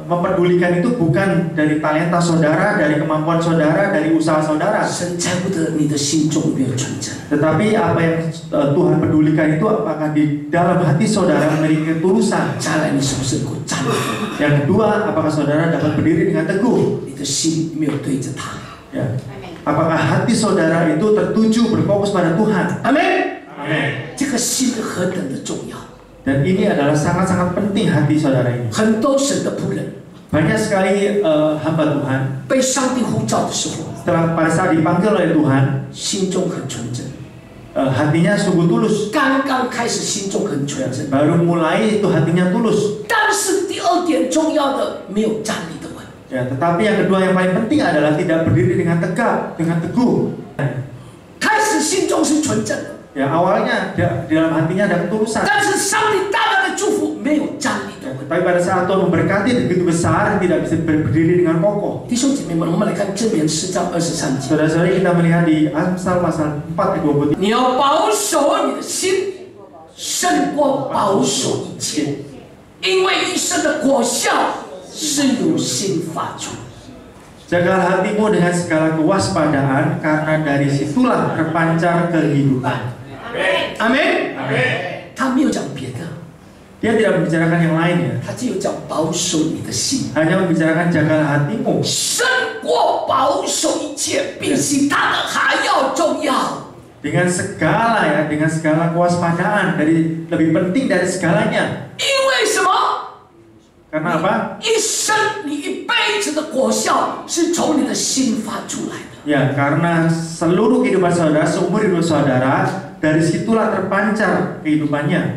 Speaker 2: mempedulikan itu bukan dari talenta saudara, dari kemampuan saudara, dari usaha saudara.
Speaker 1: 神在乎的你的心中有没有纯真？
Speaker 2: Tetapi apa yang Tuhan pedulikan itu apakah di dalam hati saudara memiliki ketulusan.
Speaker 1: 再来，你是不是能够站立？
Speaker 2: Yang kedua, apakah saudara dapat berdiri dengan teguh.
Speaker 1: 你的心没有对着他。
Speaker 2: Ya. Apakah hati saudara itu tertuju berfokus pada Tuhan.
Speaker 1: 阿门。
Speaker 2: Amin.
Speaker 1: 这个心何等的重要！
Speaker 2: Dan ini adalah sangat-sangat penting hati saudara ini.
Speaker 1: 很多神的仆人
Speaker 2: Banyak sekali hamba Tuhan
Speaker 1: 被上帝呼召的时候，
Speaker 2: setelah pada saat dipanggil oleh Tuhan,
Speaker 1: 心中很纯真。
Speaker 2: hatinya sungguh tulus.
Speaker 1: 刚刚开始心中很纯真，
Speaker 2: Baru mulai itu hatinya tulus.
Speaker 1: 但是第二点重要的，没有站立得稳。
Speaker 2: Ya, tetapi yang kedua yang paling penting adalah tidak berdiri dengan tegak, dengan teguh.
Speaker 1: 开始心中是纯正的，
Speaker 2: Ya, awalnya di dalam hatinya ada ketulusan.
Speaker 1: 但是上帝大大的祝福没有站立得稳。
Speaker 2: Tapi pada saat Tuhan memberkati begitu besar, tidak bisa berdiri dengan kokoh.
Speaker 1: 弟兄姐妹们，我们来看箴言4章23节。
Speaker 2: Saudara-saudari, kita melihat di Amsal pasal 4 ayat 23.
Speaker 1: 你要保守你的心，胜过保守一切，因为一生的果效是由心发出。
Speaker 2: Jagalah hatimu dengan segala kewaspadaan, karena dari situlah terpancar kehidupan.
Speaker 1: 阿门。他没有讲别的，
Speaker 2: Dia tidak membicarakan yang lain ya,
Speaker 1: 他只有讲保守你的心，
Speaker 2: hanya membicarakan jagalah hatimu.
Speaker 1: 胜过保守一切，比其他的还要重要。
Speaker 2: dengan segala ya, dengan segala kewaspadaan, dari lebih penting dari segalanya.
Speaker 1: 因为什么？
Speaker 2: Karena apa?
Speaker 1: 一生你一辈子的果效是从你的心发出来的。
Speaker 2: Ya, karena seluruh kehidupan saudara, seumur hidup saudara, dari situlah terpancar kehidupannya.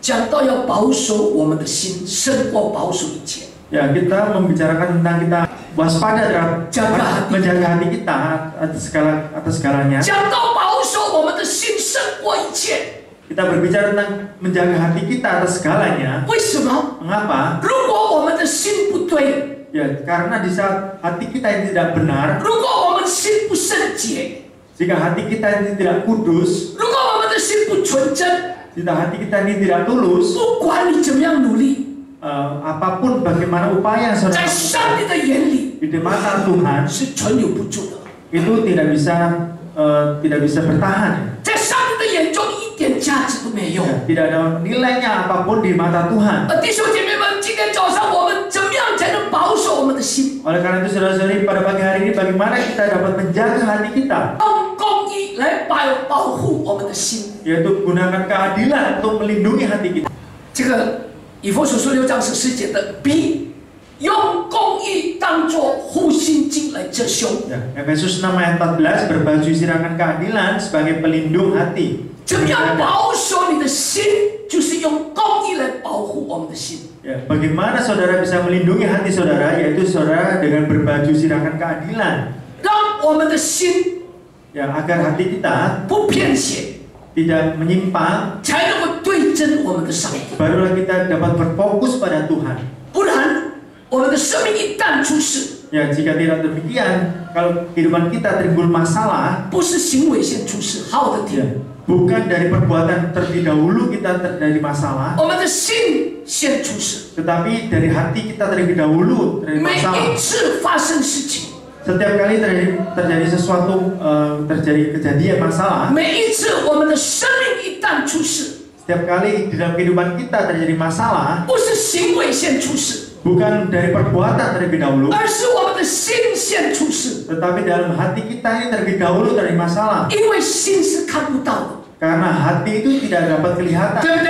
Speaker 1: 讲到要保守我们的心，胜过保守一切。
Speaker 2: Ya, kita membicarakan tentang kita waspada terhadap menjaga hati kita atas segalanya.
Speaker 1: 讲到保守我们的心胜过一切。
Speaker 2: Kita berbicara tentang menjaga hati kita atas segalanya.
Speaker 1: 为什么？
Speaker 2: Mengapa?
Speaker 1: 如果我们的心不对，
Speaker 2: Ya, karena di saat hati kita yang tidak benar,
Speaker 1: 如果我们心不圣洁，
Speaker 2: jika hati kita ini tidak kudus,
Speaker 1: 如果我们的心不纯真，
Speaker 2: jika hati kita ini tidak tulus,
Speaker 1: 不管你怎么样努力，
Speaker 2: apapun bagaimana upaya
Speaker 1: 在
Speaker 2: saudara
Speaker 1: 上帝的眼里
Speaker 2: di mata Tuhan
Speaker 1: 是存留不住的。
Speaker 2: itu tidak bisa bertahan.
Speaker 1: 在上帝的眼中一点价值都没有。
Speaker 2: Tidak ada nilainya apapun di mata Tuhan.
Speaker 1: 弟兄姐妹们，今天早上我们怎么样才能保守我们的心？
Speaker 2: Oleh karena itu saudara-saudari, pada pagi hari ini bagaimana kita dapat menjaga hati kita,
Speaker 1: 用公义来保护我们的心。
Speaker 2: yaitu gunakan keadilan untuk melindungi hati kita.
Speaker 1: 这个以弗所书6章14节的 B， 用公义当作护心镜来遮羞。
Speaker 2: Ya, Efesus 6 ayat 14, berbaju sirakan keadilan sebagai pelindung hati.
Speaker 1: 怎么样保守你的心？就是用公义来保护我们的心。
Speaker 2: Ya, bagaimana saudara bisa melindungi hati saudara, yaitu saudara dengan berbaju sirakan keadilan.
Speaker 1: 让我们的心
Speaker 2: Ya, agar hati kita
Speaker 1: 不偏斜，
Speaker 2: tidak menyimpang,
Speaker 1: 才能够对真我们的上帝。
Speaker 2: barulah kita dapat berfokus pada Tuhan.
Speaker 1: 不然，我们的生命一旦出事，
Speaker 2: Ya, jika tidak demikian, kalau kehidupan kita timbul masalah,
Speaker 1: 不是行为先出事，好的
Speaker 2: ya,
Speaker 1: 听，
Speaker 2: bukan dari perbuatan terlebih dahulu kita terjadi masalah,
Speaker 1: 我们的心先出事。
Speaker 2: tetapi dari hati kita terlebih dahulu terjadi
Speaker 1: 每
Speaker 2: masalah.
Speaker 1: 一次发生事情，
Speaker 2: Setiap kali terjadi sesuatu, terjadi kejadian masalah,
Speaker 1: 每一次我们的生命一旦出事，
Speaker 2: setiap kali di dalam kehidupan kita terjadi masalah,
Speaker 1: 不是行为先出事，
Speaker 2: bukan dari perbuatan terlebih dahulu,
Speaker 1: 而是我们的心先出事。
Speaker 2: tetapi dalam hati kita ini terlebih dahulu terjadi masalah.
Speaker 1: 因为心是看不到的，
Speaker 2: Karena hati itu tidak dapat kelihatan.
Speaker 1: 对不对？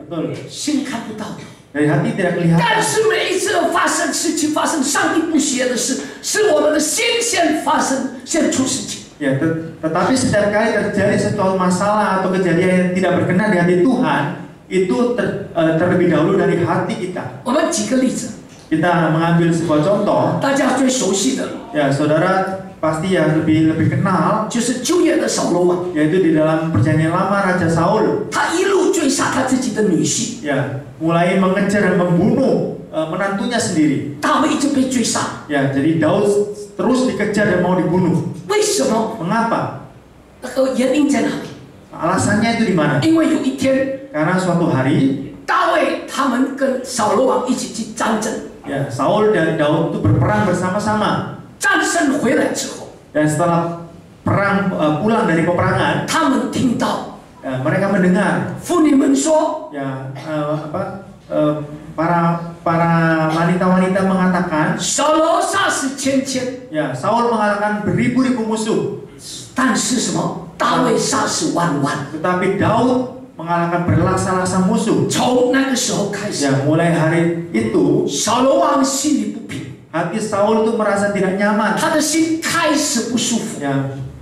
Speaker 2: Betul.
Speaker 1: 心看不到的。
Speaker 2: Dari hati tidak kelihatan.
Speaker 1: 但是每一次发生事情，发生上帝不喜悦的事，是我们的心先发生，先出事情。
Speaker 2: Ya, tetapi setiap kali terjadi suatu masalah atau kejadian yang tidak berkenan di hati Tuhan, itu terlebih dahulu dari hati kita.
Speaker 1: 我们举个例子，
Speaker 2: Kita mengambil sebuah contoh.
Speaker 1: 大家最熟悉的
Speaker 2: Ya, saudara pasti yang lebih kenal,
Speaker 1: 就是旧约的扫罗王，
Speaker 2: yaitu di dalam perjanjian lama Raja Saul.
Speaker 1: 他一路追杀他自己的女婿，
Speaker 2: Ya, mulai mengejar dan membunuh menantunya sendiri.
Speaker 1: 大卫一直被追杀。
Speaker 2: Ya, jadi Daud terus dikejar dan mau dibunuh.
Speaker 1: 为什么？
Speaker 2: Mengapa?
Speaker 1: 那个原因在哪里？
Speaker 2: Alasannya itu di mana?
Speaker 1: 因为有一天，
Speaker 2: Karena suatu hari,
Speaker 1: 大卫他们跟扫罗王一起去战争，
Speaker 2: ya, Saul dan Daud itu berperang bersama-sama.
Speaker 1: 战胜回来之后，
Speaker 2: Dan setelah perang pulang dari peperangan,
Speaker 1: 他们听到
Speaker 2: mereka mendengar,
Speaker 1: 妇女们说，
Speaker 2: ya, para wanita-wanita mengatakan,
Speaker 1: 扫罗杀死千千，
Speaker 2: ya, Saul mengatakan beribu-ribu musuh,
Speaker 1: 但是什么？大卫杀死万万。
Speaker 2: tetapi Daud mengalahkan berlaksa-laksa musuh.
Speaker 1: 从那个时候开始，
Speaker 2: Ya, mulai hari itu
Speaker 1: 扫罗王心里不平，
Speaker 2: hati Saul itu merasa tidak nyaman.
Speaker 1: 他的心开始不舒服，
Speaker 2: Ya,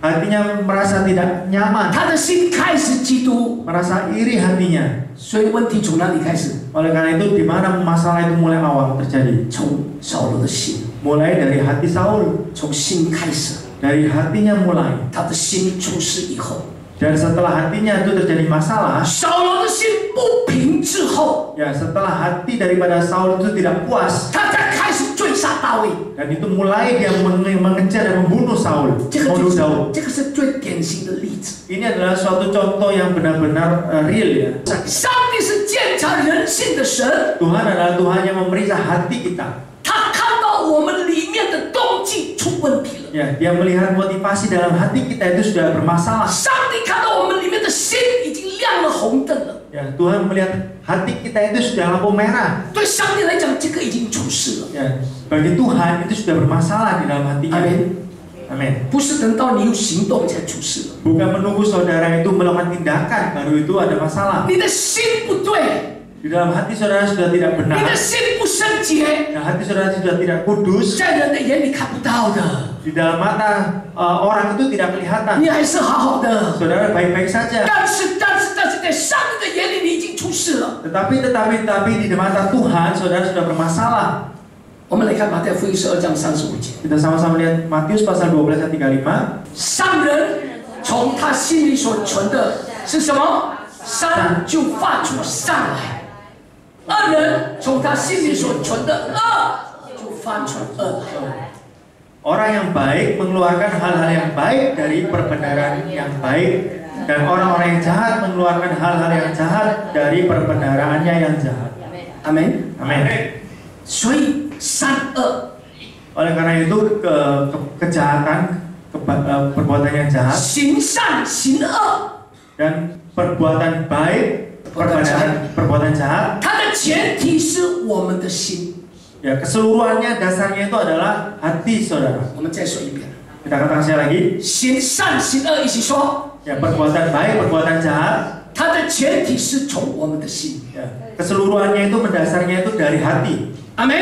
Speaker 2: hatinya merasa tidak nyaman,
Speaker 1: 他的心开始嫉妒。
Speaker 2: merasa iri hatinya.
Speaker 1: 所以问题从哪里开始？
Speaker 2: Oleh karena itu, di mana masalah itu mulai awal terjadi?
Speaker 1: 从扫罗的心，
Speaker 2: Mulai dari hati Saul,
Speaker 1: 从心开始，
Speaker 2: dari hatinya mulai.
Speaker 1: 他的心出事以后，
Speaker 2: Dan setelah hatinya itu terjadi masalah,
Speaker 1: 扫罗的心不平之后，
Speaker 2: ya, setelah hati daripada Saul itu tidak puas,
Speaker 1: 他才开始追杀大卫。
Speaker 2: dan itu mulai dia mengejar dan membunuh Saul,
Speaker 1: 这个
Speaker 2: membunuh Daud.
Speaker 1: 这个是最典型的例子。
Speaker 2: Ini adalah suatu contoh yang benar-benar real, ya.
Speaker 1: 上帝是鉴察人性的神，
Speaker 2: Tuhan adalah Tuhan yang memeriksa hati kita.
Speaker 1: 他看到我们里面的动机出问题了。
Speaker 2: Ya, dia melihat motivasi dalam hati kita itu sudah bermasalah.
Speaker 1: 上帝看到我们里面的心已经亮了红灯了。
Speaker 2: Ya, Tuhan melihat hati kita itu sudah lampu merah.
Speaker 1: 对上帝来讲，这个已经出事了。
Speaker 2: Ya, bagi Tuhan itu sudah bermasalah di dalam hatinya.
Speaker 1: 阿门。
Speaker 2: Amin.
Speaker 1: 不是等到你有行动才出事。
Speaker 2: Bukan menunggu saudara itu melakukan tindakan baru itu ada masalah.
Speaker 1: 你的心不对，
Speaker 2: Di dalam hati saudara sudah tidak
Speaker 1: 你
Speaker 2: benar,
Speaker 1: 的心不圣洁，
Speaker 2: dan hati saudara sudah tidak kudus,
Speaker 1: 在人的眼里看不到的，
Speaker 2: di dalam mata orang itu tidak kelihatan.
Speaker 1: 你还是好好的。
Speaker 2: Saudara baik-baik saja.
Speaker 1: 但是在上帝的眼里，你已经出事了。
Speaker 2: Tetapi di mata Tuhan saudara sudah bermasalah.
Speaker 1: 我们来看马太福音12章35节，
Speaker 2: Kita sama-sama lihat Matius pasal 12 ayat 35.
Speaker 1: 商人从他心里所存的是什么？善就发出善来；恶人从他心里所存的恶就发出恶来。
Speaker 2: Orang yang baik mengeluarkan hal-hal yang baik dari perbendaharaan yang baik, dan orang-orang yang jahat mengeluarkan hal-hal yang jahat dari perbendaharaannya yang jahat.
Speaker 1: 阿门。
Speaker 2: Amin.
Speaker 1: 所以善恶
Speaker 2: Oleh karena itu kejahatan, perbuatan yang jahat
Speaker 1: 行善行恶，
Speaker 2: dan perbuatan baik, perbuatan jahat,
Speaker 1: 它的前提是我们的心。
Speaker 2: ya keseluruhannya dasarnya itu adalah hati saudara.
Speaker 1: 我们再说一遍，
Speaker 2: Kita katakan sekali lagi,
Speaker 1: 行善行恶一起说，
Speaker 2: ya perbuatan baik, perbuatan jahat,
Speaker 1: 它的前提是从我们的心。
Speaker 2: ya, keseluruhannya itu mendasarnya itu dari hati.
Speaker 1: 阿门。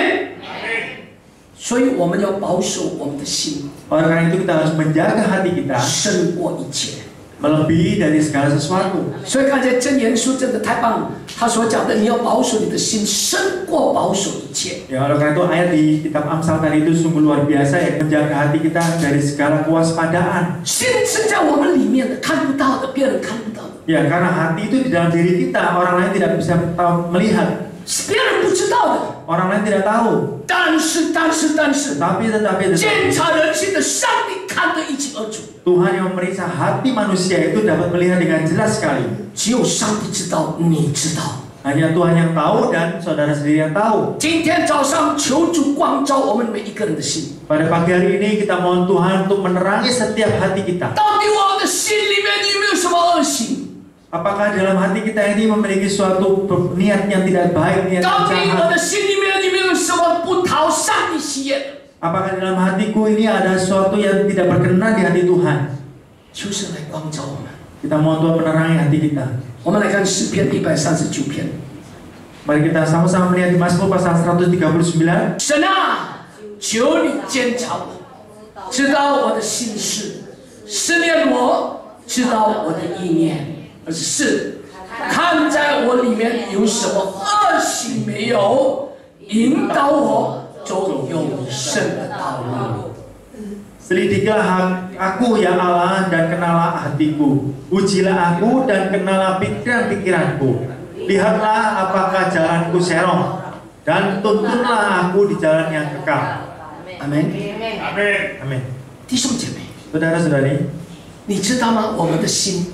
Speaker 1: 所以我们要保守我们的心，
Speaker 2: Oleh karena itu kita harus menjaga hati kita
Speaker 1: 胜过一切。
Speaker 2: melebihi dari segala sesuatu.
Speaker 1: 所以看见箴言书真的太棒了，他所讲的你要保守你的心，胜过保守一切。
Speaker 2: Ya, oleh karena itu ayat di kitab Amsal tadi itu sungguh luar biasa ya, menjaga hati kita dari segala kewaspadaan.
Speaker 1: 心是在我们里面的，看不到的，别人看不到的，
Speaker 2: Ya, karena hati itu di dalam diri kita, orang lain tidak bisa melihat,
Speaker 1: 是别人不知道的。
Speaker 2: orang lain tidak tahu.
Speaker 1: 但是，
Speaker 2: Tetapi
Speaker 1: 监察人心的上帝看得一清二楚。
Speaker 2: Tuhan yang memeriksa hati manusia itu dapat melihat dengan jelas sekali.
Speaker 1: 只有上帝知道，你知道。
Speaker 2: Hanya Tuhan yang tahu dan saudara sendiri yang tahu.
Speaker 1: 今天早上求主光照我们每一个人的心。
Speaker 2: Pada pagi hari ini kita mohon Tuhan untuk menerangi setiap hati kita.
Speaker 1: 到底我们的心里面有没有什么恶行？
Speaker 2: Apakah dalam hati kita ini memiliki suatu niat yang tidak baik, niat yang
Speaker 1: 到底我
Speaker 2: jahat?
Speaker 1: 的心里面有没有什么不讨上帝喜悦的？
Speaker 2: Apakah dalam hatiku ini ada sesuatu yang tidak berkenan di hati Tuhan?
Speaker 1: 求神来光照我们。
Speaker 2: Kita mohon Tuhan menerangi hati kita.
Speaker 1: 我们来看诗篇139篇。
Speaker 2: Mari kita sama-sama melihat di Mazmur pasal 139.
Speaker 1: 神啊，求你监察我，知道我的心事，试炼我，知道我的意念。24，看在我里面有什么恶行没有，引导我走永生的道路。
Speaker 2: Selidikilah aku ya Allah dan kenalah hatiku. Ujilah aku dan kenalah pikiran-pikiranku. Lihatlah apakah jalanku serong, dan tuntunlah aku di jalan yang kekal.
Speaker 1: 阿门。
Speaker 2: Amin.
Speaker 1: 弟兄姐妹，
Speaker 2: Saudara-saudari,
Speaker 1: 你知道吗？我们的心，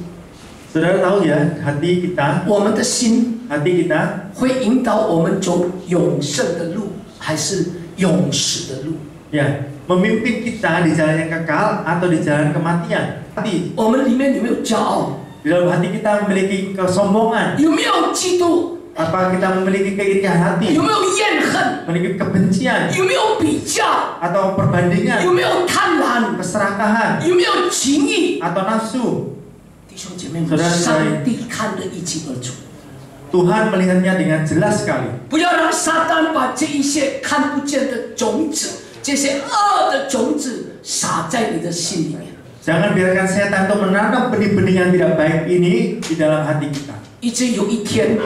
Speaker 2: saudara tahu ya, hati kita
Speaker 1: 我们的心
Speaker 2: hati kita
Speaker 1: 会引导我们走永生的路，还是永死的路？
Speaker 2: ya memimpin kita di jalan yang kekal atau di jalan kematian. Hati
Speaker 1: 我们里面有没有骄傲？
Speaker 2: di dalam hati kita memiliki kesombongan.
Speaker 1: 有没有嫉妒？
Speaker 2: Apa kita memiliki keirian hati,
Speaker 1: 有没有怨恨？
Speaker 2: memiliki kebencian
Speaker 1: 有没有比较？
Speaker 2: atau perbandingan,
Speaker 1: 有没有贪婪？
Speaker 2: keserakahan
Speaker 1: 有没有情义？
Speaker 2: atau nafsu?
Speaker 1: 弟兄姐妹们，
Speaker 2: Saudara-saudari
Speaker 1: 上帝看得一清二楚。
Speaker 2: Tuhan melihatnya dengan jelas sekali.
Speaker 1: 不要让撒旦把这一些看不见的种子，这些恶的种子撒在你的心里面。
Speaker 2: Jangan biarkan setan itu menanam benih-benih yang tidak baik ini di dalam hati kita.
Speaker 1: 一直有一天，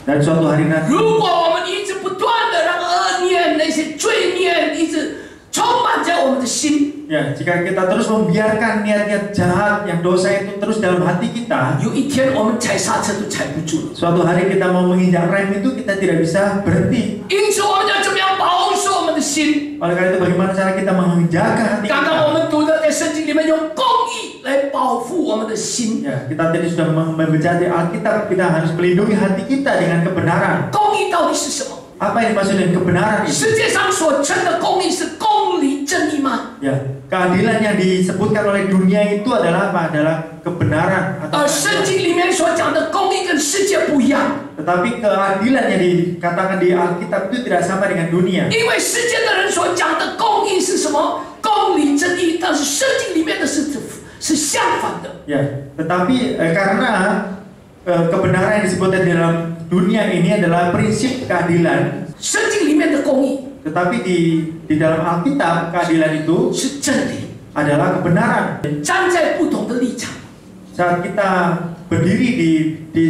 Speaker 2: Dan suatu hari nanti,
Speaker 1: 如果我们一直不断的让恶念、那些罪念一直充满在我们的心，
Speaker 2: ya jika kita terus membiarkan niat-niat jahat yang dosa itu terus dalam hati kita,
Speaker 1: 有一天我们踩刹车都踩不住了。
Speaker 2: suatu hari kita mau menginjak rem itu kita tidak bisa berhenti.
Speaker 1: 因此，我们要怎么样保守我们的心？
Speaker 2: Oleh karena itu bagaimana cara kita menjaga hati
Speaker 1: 刚刚
Speaker 2: kita?
Speaker 1: 我们读的在圣经里面用公义来保护我们的心。
Speaker 2: Ya, kita tadi sudah membaca di Alkitab, kita harus melindungi hati kita dengan kebenaran.
Speaker 1: 公义到底是什么？
Speaker 2: Apa yang dimaksud dengan kebenaran itu?
Speaker 1: 世界上所称的公义是公理正义吗？
Speaker 2: Ya, keadilan yang disebutkan oleh dunia itu adalah apa? Adalah kebenaran atau
Speaker 1: 圣经里面所讲的公义跟世界不一样，
Speaker 2: tetapi keadilan yang dikatakan di Alkitab itu tidak sama dengan dunia.
Speaker 1: 因为世界的人所讲的公义是什么？公公理正义，但是圣经里面的是相反的。
Speaker 2: Ya, tetapi karena kebenaran yang disebutkan di dalam dunia ini adalah prinsip keadilan,
Speaker 1: 圣经里面的公义
Speaker 2: tetapi di dalam Alkitab keadilan itu
Speaker 1: 是真理，
Speaker 2: adalah kebenaran.
Speaker 1: 站在不同的立场
Speaker 2: Saat kita berdiri di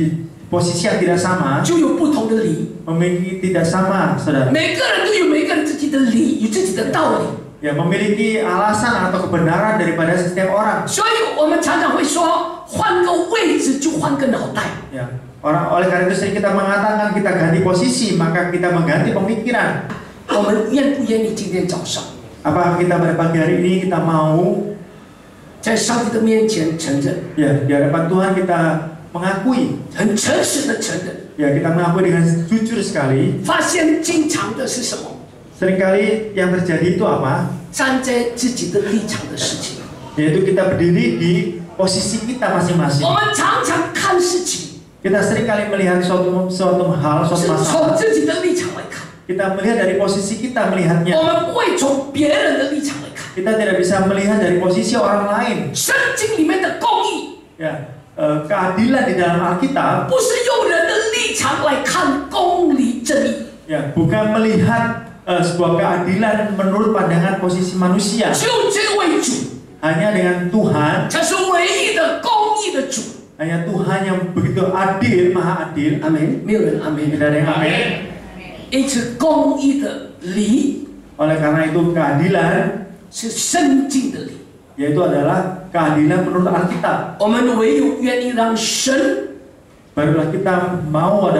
Speaker 2: posisi yang tidak sama,
Speaker 1: 就有不同的理。
Speaker 2: memiliki tidak sama, saudara.
Speaker 1: 每个人都有每个人自己的理，有自己的道理。
Speaker 2: Ya, memiliki alasan atau kebenaran daripada setiap orang.
Speaker 1: 所以我们常常会说，换个位置就换个脑袋。
Speaker 2: Ya, oleh karena itu sering kita mengatakan kita ganti posisi, maka kita mengganti pemikiran.
Speaker 1: 我们愿不愿意今天早上
Speaker 2: Apakah kita pada pagi hari ini kita mau
Speaker 1: 在上帝的面前承认，
Speaker 2: ya di hadapan Tuhan kita mengakui,
Speaker 1: 很诚实的承认，
Speaker 2: ya kita mengakui dengan jujur sekali.
Speaker 1: 发现经常的是什么？
Speaker 2: Seringkali yang terjadi itu apa?
Speaker 1: 站在自己的立场的事情。
Speaker 2: Yaitu kita berdiri di posisi kita masing-masing.
Speaker 1: 我们常常看事情
Speaker 2: Kita seringkali melihat suatu hal,
Speaker 1: 是
Speaker 2: suatu
Speaker 1: 从
Speaker 2: masalah.
Speaker 1: 自己的立场来看，
Speaker 2: Kita melihat dari posisi kita melihatnya.
Speaker 1: 我们不会从别人的立场来看。
Speaker 2: Kita tidak bisa melihat dari posisi orang lain.
Speaker 1: 圣经里面的公义
Speaker 2: Ya, keadilan di dalam Alkitab
Speaker 1: 不是用人的立场来看公理正义，
Speaker 2: ya bukan melihat sebuah keadilan menurut pandangan posisi manusia.
Speaker 1: 只有这位主
Speaker 2: Hanya dengan Tuhan,
Speaker 1: 才是唯一的公义的主。
Speaker 2: hanya Tuhan yang begitu adil, maha adil.
Speaker 1: 阿门，没有人阿门。
Speaker 2: Tidak ada yang amin.
Speaker 1: 因此，公义的理
Speaker 2: Oleh karena itu keadilan
Speaker 1: 是圣经的理。
Speaker 2: yaitu adalah keadilan menurut Alkitab.
Speaker 1: 我们唯有愿意让神
Speaker 2: Barulah kita mau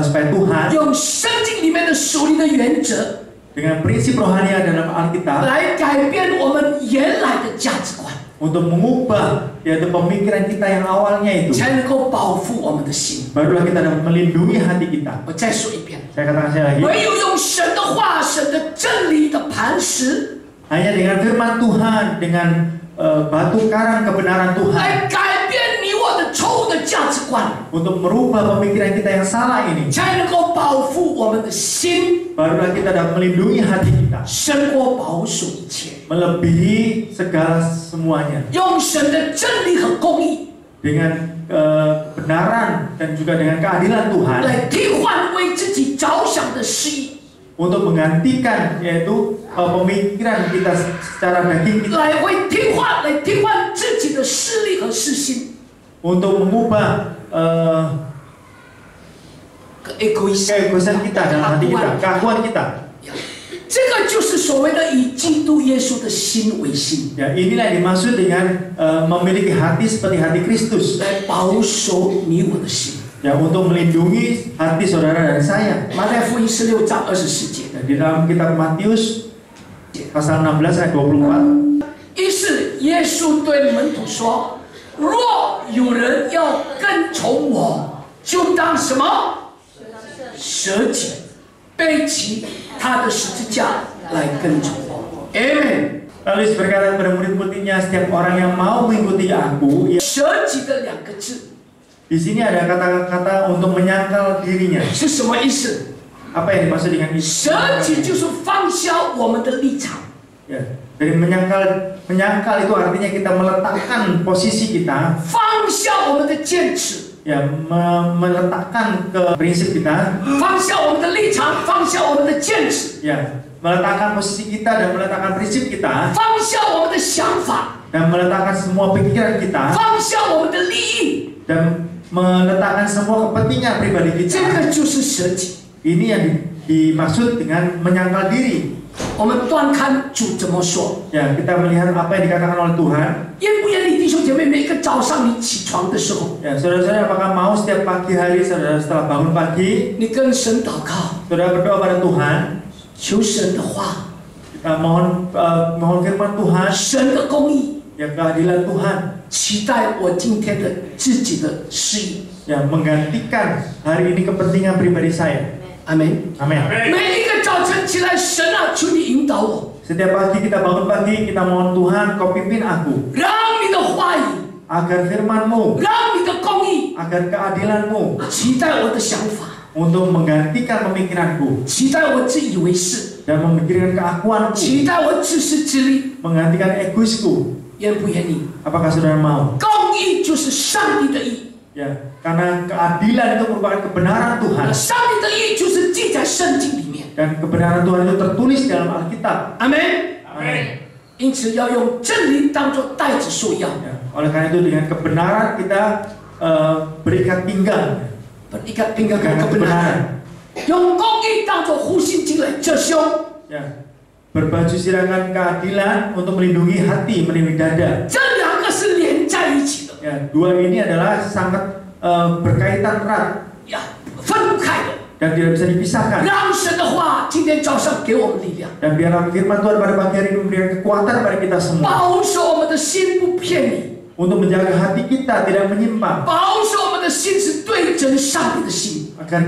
Speaker 2: supaya Tuhan
Speaker 1: 用圣经里面的属灵的原则
Speaker 2: dengan prinsip rohani dalam Alkitab
Speaker 1: 来改变我们原来的价值观，
Speaker 2: untuk mengubah yaitu pemikiran kita yang awalnya itu.
Speaker 1: 才能够保护我们的心。
Speaker 2: Barulah kita dapat melindungi hati kita.
Speaker 1: 我再说一遍，
Speaker 2: Saya katakan sekali lagi.
Speaker 1: 唯有用神的话、神的真理的磐石
Speaker 2: Hanya dengan firman Tuhan, dengan batu karang kebenaran Tuhan
Speaker 1: 来改变你我的错误的价值观，
Speaker 2: untuk merubah pemikiran kita yang salah ini.
Speaker 1: 才能够保护我们的心，
Speaker 2: Barulah kita dapat melindungi hati kita,
Speaker 1: 胜过保守一切。
Speaker 2: melebihi segala semuanya
Speaker 1: 用神的真理和公义
Speaker 2: dengan kebenaran dan juga dengan keadilan Tuhan
Speaker 1: 来替换为自己着想的失意，
Speaker 2: untuk menggantikan yaitu pemikiran kita secara daging kita
Speaker 1: 来替换自己的势力和私心。
Speaker 2: untuk mengubah keegoisan kita dalam hati kita, keakuan kita.
Speaker 1: 这个就是所谓的以基督耶稣的心为心，
Speaker 2: Ya, inilah yang dimaksud dengan memiliki hati seperti hati Kristus.
Speaker 1: 来保守你我的心。
Speaker 2: Ya, untuk melindungi hati saudara dan saya.
Speaker 1: 马太福音16章24节，
Speaker 2: Ya, di dalam kitab Matius pasal 16 ayat 24.
Speaker 1: 于是耶稣对门徒说：“若有人要跟从我，就当什么？舍己，背起他的十字架来跟从我。” Amen。
Speaker 2: Lalu Yesus berkata kepada murid-muridnya, setiap orang yang mau mengikuti aku,
Speaker 1: 舍己的两个字
Speaker 2: di sini ada kata-kata untuk menyangkal dirinya.
Speaker 1: 是什么意思？
Speaker 2: Apa yang dimaksud dengan itu?
Speaker 1: 舍己就是放下我们的立场，
Speaker 2: Ya, dari menyangkal itu artinya kita meletakkan posisi kita,
Speaker 1: 放下我们的坚持，
Speaker 2: ya meletakkan ke prinsip kita,
Speaker 1: 放下我们的立场，放下我们的坚持，
Speaker 2: ya meletakkan posisi kita dan meletakkan prinsip kita
Speaker 1: 放下我们的想法，
Speaker 2: dan meletakkan semua pikiran kita
Speaker 1: 放下我们的利益，
Speaker 2: dan meletakkan semua kepentingan pribadi
Speaker 1: 这
Speaker 2: kita.
Speaker 1: 个就是舍己。
Speaker 2: Ini yang dimaksud dengan menyangkal diri.
Speaker 1: 我们端看主怎么说。
Speaker 2: Ya, kita melihat apa yang dikatakan oleh Tuhan.
Speaker 1: 愿不愿意弟兄姐妹，每个早上你起床的时候，
Speaker 2: Ya, saudara-saudara, apakah mau setiap pagi hari saudara setelah bangun pagi,
Speaker 1: 你跟神祷告，
Speaker 2: saudara berdoa pada Tuhan,
Speaker 1: 求神的话，
Speaker 2: kita mohon firman Tuhan,
Speaker 1: 神的公义，
Speaker 2: ya keadilan Tuhan,
Speaker 1: 期待我今天的自己的失意。
Speaker 2: yang menggantikan hari ini kepentingan pribadi saya.
Speaker 1: 阿门。
Speaker 2: Amin.
Speaker 1: 每一个早晨起来，神啊，求你引导我，
Speaker 2: Setiap pagi kita bangun pagi, kita mohon Tuhan, kau pimpin aku,
Speaker 1: 让你的话语，
Speaker 2: agar firman-Mu,
Speaker 1: 让你的公义
Speaker 2: agar keadilan-Mu
Speaker 1: 取代我的想法，
Speaker 2: untuk menggantikan pemikiranku,
Speaker 1: 取代我自以为是，
Speaker 2: dan memikirkan keakuanku,
Speaker 1: 取代我自私自利，
Speaker 2: menggantikan egoisku.
Speaker 1: 愿不愿意？
Speaker 2: Apakah saudara mau?
Speaker 1: 公义就是上帝的义，
Speaker 2: Ya, karena keadilan itu merupakan kebenaran Tuhan
Speaker 1: 那上帝的义就是记在圣经里面。
Speaker 2: dan kebenaran Tuhan itu tertulis dalam Alkitab.
Speaker 1: 阿门。
Speaker 2: Amin.
Speaker 1: 因此要用真理当作带子束腰，
Speaker 2: Ya, oleh karena itu dengan kebenaran kita berikat pinggang
Speaker 1: berikat pinggang dengan
Speaker 2: dengan
Speaker 1: kebenaran，
Speaker 2: kebenaran.
Speaker 1: 用公义当作护心镜来遮胸。
Speaker 2: Ya, berbaju sirangan keadilan untuk melindungi hati, melindungi dada.
Speaker 1: 这两个是连在一起的
Speaker 2: Ya, dua ini adalah sangat berkaitan erat
Speaker 1: 呀，分不开的。
Speaker 2: dan tidak bisa dipisahkan.
Speaker 1: 让神的话今天早上给我们力量，
Speaker 2: Dan biarlah firman Tuhan pada pagi hari ini memberikan kekuatan pada kita semua
Speaker 1: 保守我们的心不偏离，
Speaker 2: untuk menjaga hati kita tidak menyimpang,
Speaker 1: 保守我们的心是对准上帝的心。
Speaker 2: agar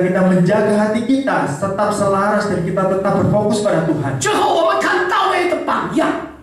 Speaker 2: kita menjaga hati kita tetap selaras dan kita tetap berfokus pada Tuhan.
Speaker 1: 最后我们看大卫的榜样，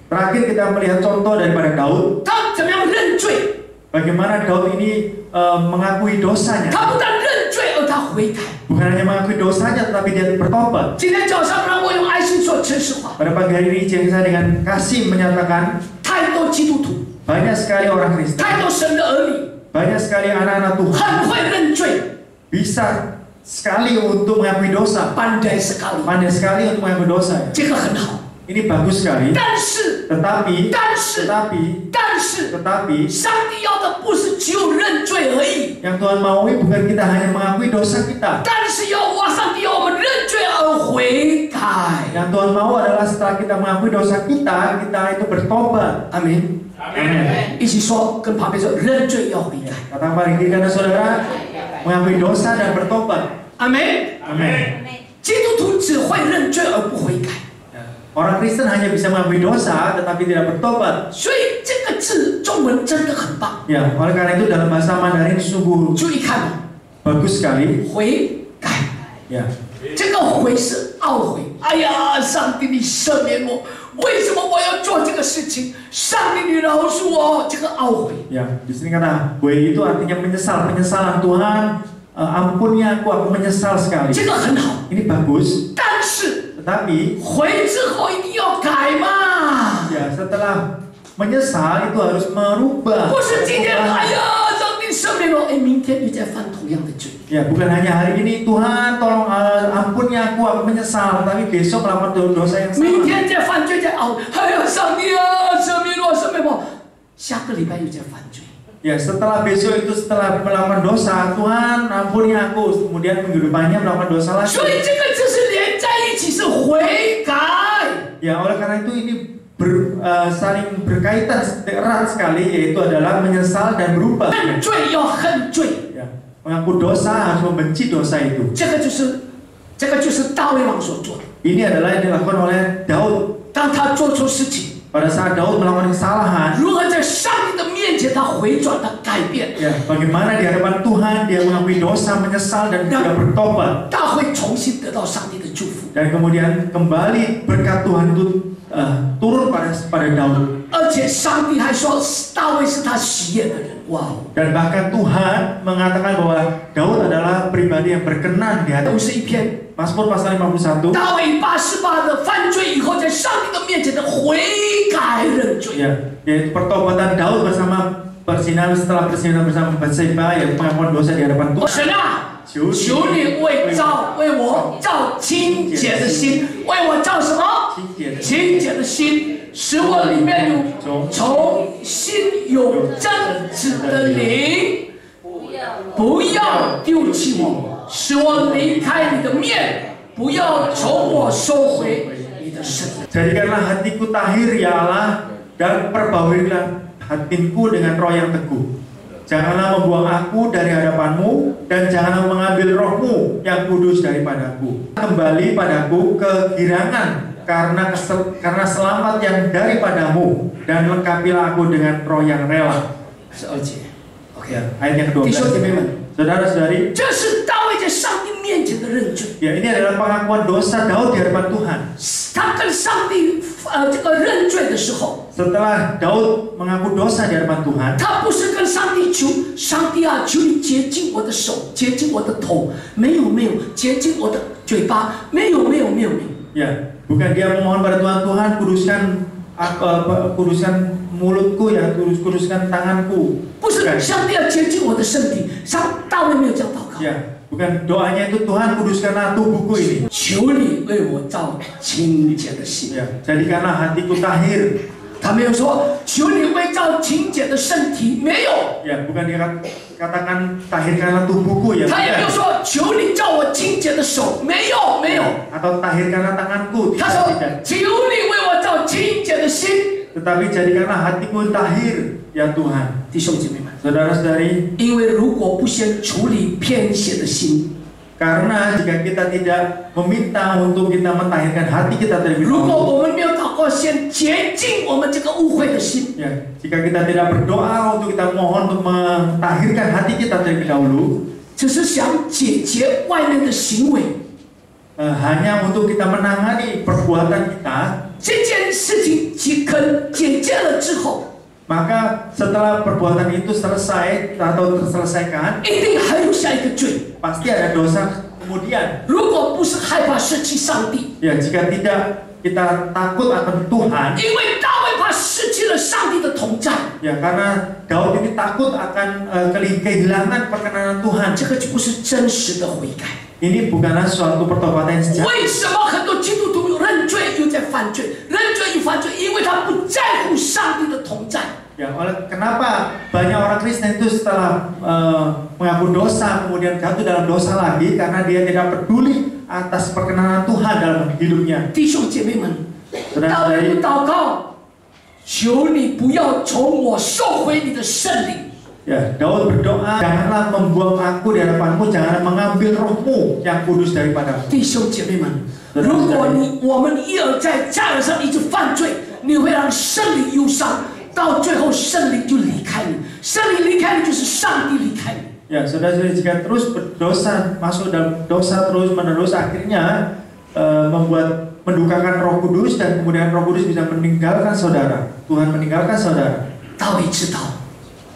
Speaker 2: Terakhir kita melihat contoh daripada Daud,
Speaker 1: 他怎么样认罪？
Speaker 2: bagaimana Daud ini mengakui dosanya.
Speaker 1: 他不但认罪，而他悔改。
Speaker 2: Bukan hanya mengakui dosanya, tetapi dia bertobat.
Speaker 1: 今天早上让我用爱心说真实话，
Speaker 2: Pada pagi hari ini saya dengan kasih menyatakan
Speaker 1: 太多基督徒，
Speaker 2: banyak sekali orang Kristen,
Speaker 1: 太多神的儿女
Speaker 2: banyak sekali anak-anak Tuhan
Speaker 1: 很会认罪，
Speaker 2: bisa sekali untuk mengakui dosa,
Speaker 1: pandai sekali，
Speaker 2: pandai sekali untuk mengakui dosa.
Speaker 1: 这个很好。
Speaker 2: Ini bagus sekali.
Speaker 1: 但是，
Speaker 2: Tetapi
Speaker 1: 但是， 上帝要的不是只有认罪而已，
Speaker 2: yang Tuhan maui bukan kita hanya mengakui dosa kita.
Speaker 1: 但是上帝要我们认罪而悔改。
Speaker 2: Yang Tuhan mau adalah setelah kita mengakui dosa kita, kita itu bertobat.
Speaker 1: 阿门。
Speaker 2: Amin.
Speaker 1: 一起说，跟旁边说，认罪要悔改。
Speaker 2: Kata paling karena saudara mengakui dosa dan bertobat.
Speaker 1: 阿门。
Speaker 2: Amin.
Speaker 1: 基督徒只会认罪而不悔改，
Speaker 2: Orang Kristen hanya bisa mengakui dosa tetapi tidak bertobat.
Speaker 1: 所以这个字中文真的很棒。
Speaker 2: Ya, oleh karena itu dalam bahasa Mandarin sungguh
Speaker 1: 注意看，
Speaker 2: bagus sekali.
Speaker 1: 悔改，
Speaker 2: Ya,
Speaker 1: 这个悔是懊悔。哎呀，上帝你赦免我，为什么我要做这个事情？上帝你饶恕我，这个懊悔。
Speaker 2: ya. Di sini kata "hui" itu artinya menyesal, penyesalan. Tuhan, ampuni aku menyesal sekali.
Speaker 1: 这个很好，
Speaker 2: Ini bagus.
Speaker 1: 但是
Speaker 2: Tetapi
Speaker 1: 悔之后一定要改嘛，
Speaker 2: ya setelah menyesal itu harus merubah.
Speaker 1: 不是今天哎呀，上帝赦免我，哎，明天又在犯同样的罪。
Speaker 2: Ya, bukan hanya hari ini Tuhan tolong ampuni aku menyesal, tapi besok melakukan dosa yang
Speaker 1: 明
Speaker 2: sama.
Speaker 1: 天在犯罪在懊悔，哎呀，上帝啊，赦免我，赦免我，下个礼拜又在犯罪。
Speaker 2: Ya, setelah besok itu setelah melakukan dosa, Tuhan ampuni aku, kemudian minggu depannya melakukan dosa lagi.
Speaker 1: 所以这个字是连在一起，是悔改。
Speaker 2: Ya, oleh karena itu ini saling berkaitan erat sekali, yaitu adalah menyesal dan berubah.
Speaker 1: 恨罪要恨罪，
Speaker 2: Ya, mengaku dosa harus membenci dosa itu.
Speaker 1: 这个就是大卫王所做的。
Speaker 2: Ini adalah yang dilakukan oleh Daud.
Speaker 1: 当他做出事情，
Speaker 2: Pada saat Daud melakukan kesalahan,
Speaker 1: 如何在上帝的面前他回转，他改变，
Speaker 2: ya, bagaimana di hadapan Tuhan dia mengakui dosa, menyesal dan juga bertobat.
Speaker 1: 他会重新得到上帝的祝福。
Speaker 2: Dan kemudian kembali berkat Tuhan itu turun pada Daud.
Speaker 1: 而且上帝还说大卫是他喜悦的人，哇！
Speaker 2: Dan bahkan Tuhan mengatakan bahwa Daud adalah pribadi yang berkenan di
Speaker 1: 都
Speaker 2: hadapan.
Speaker 1: 是一篇
Speaker 2: Mazmur pasal 51.
Speaker 1: 大卫88的犯罪以后，在上帝的面前的悔改认罪。
Speaker 2: Ya, yaitu pertobatan Daud bersama bersinar setelah bersinar bersama Batseba, yaitu pengakuan dosa di hadapan Tuhan.
Speaker 1: 神啊，求你为我造清洁的心，为我造什么？清洁的心，使我里面有重新有正直的灵，不要丢弃我，使我离开你的面，不要从我收回你的圣灵。
Speaker 2: Jadikanlah hatiku tahir ya Allah, dan perbauilah hatiku dengan roh yang teguh. Janganlah membuang aku dari hadapanmu, dan janganlah mengambil rohmu yang kudus daripadaku. Kembali padaku kegirangan karena selamat yang daripadamu, dan lengkapilah aku dengan roh yang rela.
Speaker 1: 12节
Speaker 2: Ya, ayat yang kedua. Saudara-saudari,
Speaker 1: 这是大卫在上帝面前的认罪。
Speaker 2: ya ini adalah pengakuan dosa Daud di hadapan Tuhan.
Speaker 1: 他跟上帝这个认罪的时候，
Speaker 2: setelah Daud mengaku dosa di hadapan Tuhan,
Speaker 1: 他不是跟上帝求，上帝啊，求你洁净我的手，洁净我的头，没有，洁净我的嘴巴，没有。
Speaker 2: ya, bukan dia memohon pada Tuhan, Tuhan kuduskan mulutku ya, kuduskan tanganku.
Speaker 1: 不是上帝要洁净我的身体，大卫没有这样祷告。
Speaker 2: Ya, bukan doanya itu Tuhan kuduskanlah tubuhku ini.
Speaker 1: 求你为我造清洁的心。
Speaker 2: Ya, jadikanlah hatiku tahir.
Speaker 1: 他没有说求你为造清洁的身体，没有。
Speaker 2: Ya, bukan dia katakan tahirkanlah tubuhku ya.
Speaker 1: 他也没有说求你造我清洁的手，没有。
Speaker 2: Atau tahirkanlah tanganku.
Speaker 1: 他说求你为我造清洁的心。
Speaker 2: Tetapi jadikanlah hatiku tahir ya Tuhan.
Speaker 1: 弟兄姐妹们，
Speaker 2: saudara-saudari,
Speaker 1: 因为如果不先处理偏邪的心，
Speaker 2: karena jika kita tidak meminta untuk kita mentahirkan hati kita terlebih
Speaker 1: 如果
Speaker 2: dahulu,
Speaker 1: 我们没有祷告先洁净我们这个污秽的心，
Speaker 2: ya, jika kita tidak berdoa untuk kita mohon untuk mentahirkan hati kita terlebih dahulu,
Speaker 1: 只是想解决外面的行为，
Speaker 2: hanya untuk kita menangani perbuatan kita,
Speaker 1: 这件事情解决了之后，
Speaker 2: maka setelah perbuatan itu selesai atau terselesaikan,
Speaker 1: 一定还有下一个罪。
Speaker 2: pasti ada dosa kemudian.
Speaker 1: 如果不是害怕失去上帝，
Speaker 2: Ya, jika tidak kita takut akan Tuhan,
Speaker 1: 因为大卫怕失去了上帝的同在，
Speaker 2: ya karena Daud ini takut akan kehilangan perkenanan Tuhan.
Speaker 1: 这个就不是真实的悔改。
Speaker 2: Ini bukanlah suatu pertobatan yang sejati.
Speaker 1: 为什么很多基督徒认罪又在犯罪，认罪又犯罪？因为他不在乎上帝的同在。
Speaker 2: Ya, kenapa banyak orang Kristen itu setelah mengaku dosa kemudian jatuh dalam dosa lagi karena dia tidak peduli atas perkenanan Tuhan dalam hidupnya.
Speaker 1: 弟兄姐妹们，大卫
Speaker 2: Saudara-saudari,
Speaker 1: 祷告，求你不要从我收回你的圣灵。
Speaker 2: ya, Daud berdoa, janganlah membuang aku di hadapanmu, jangan mengambil rohmu yang kudus daripadamu.
Speaker 1: 弟兄姐妹们，如果我们一而再再而三一直犯罪，你会让圣灵忧伤，到最后圣灵就离开你，圣灵离开你就是上帝离开你。
Speaker 2: Ya, saudara-saudari, jika terus berdosa, masuk dalam dosa terus menerus, akhirnya mendukakan Roh Kudus dan kemudian Roh Kudus bisa meninggalkan saudara. Tuhan meninggalkan saudara.
Speaker 1: 大卫知道，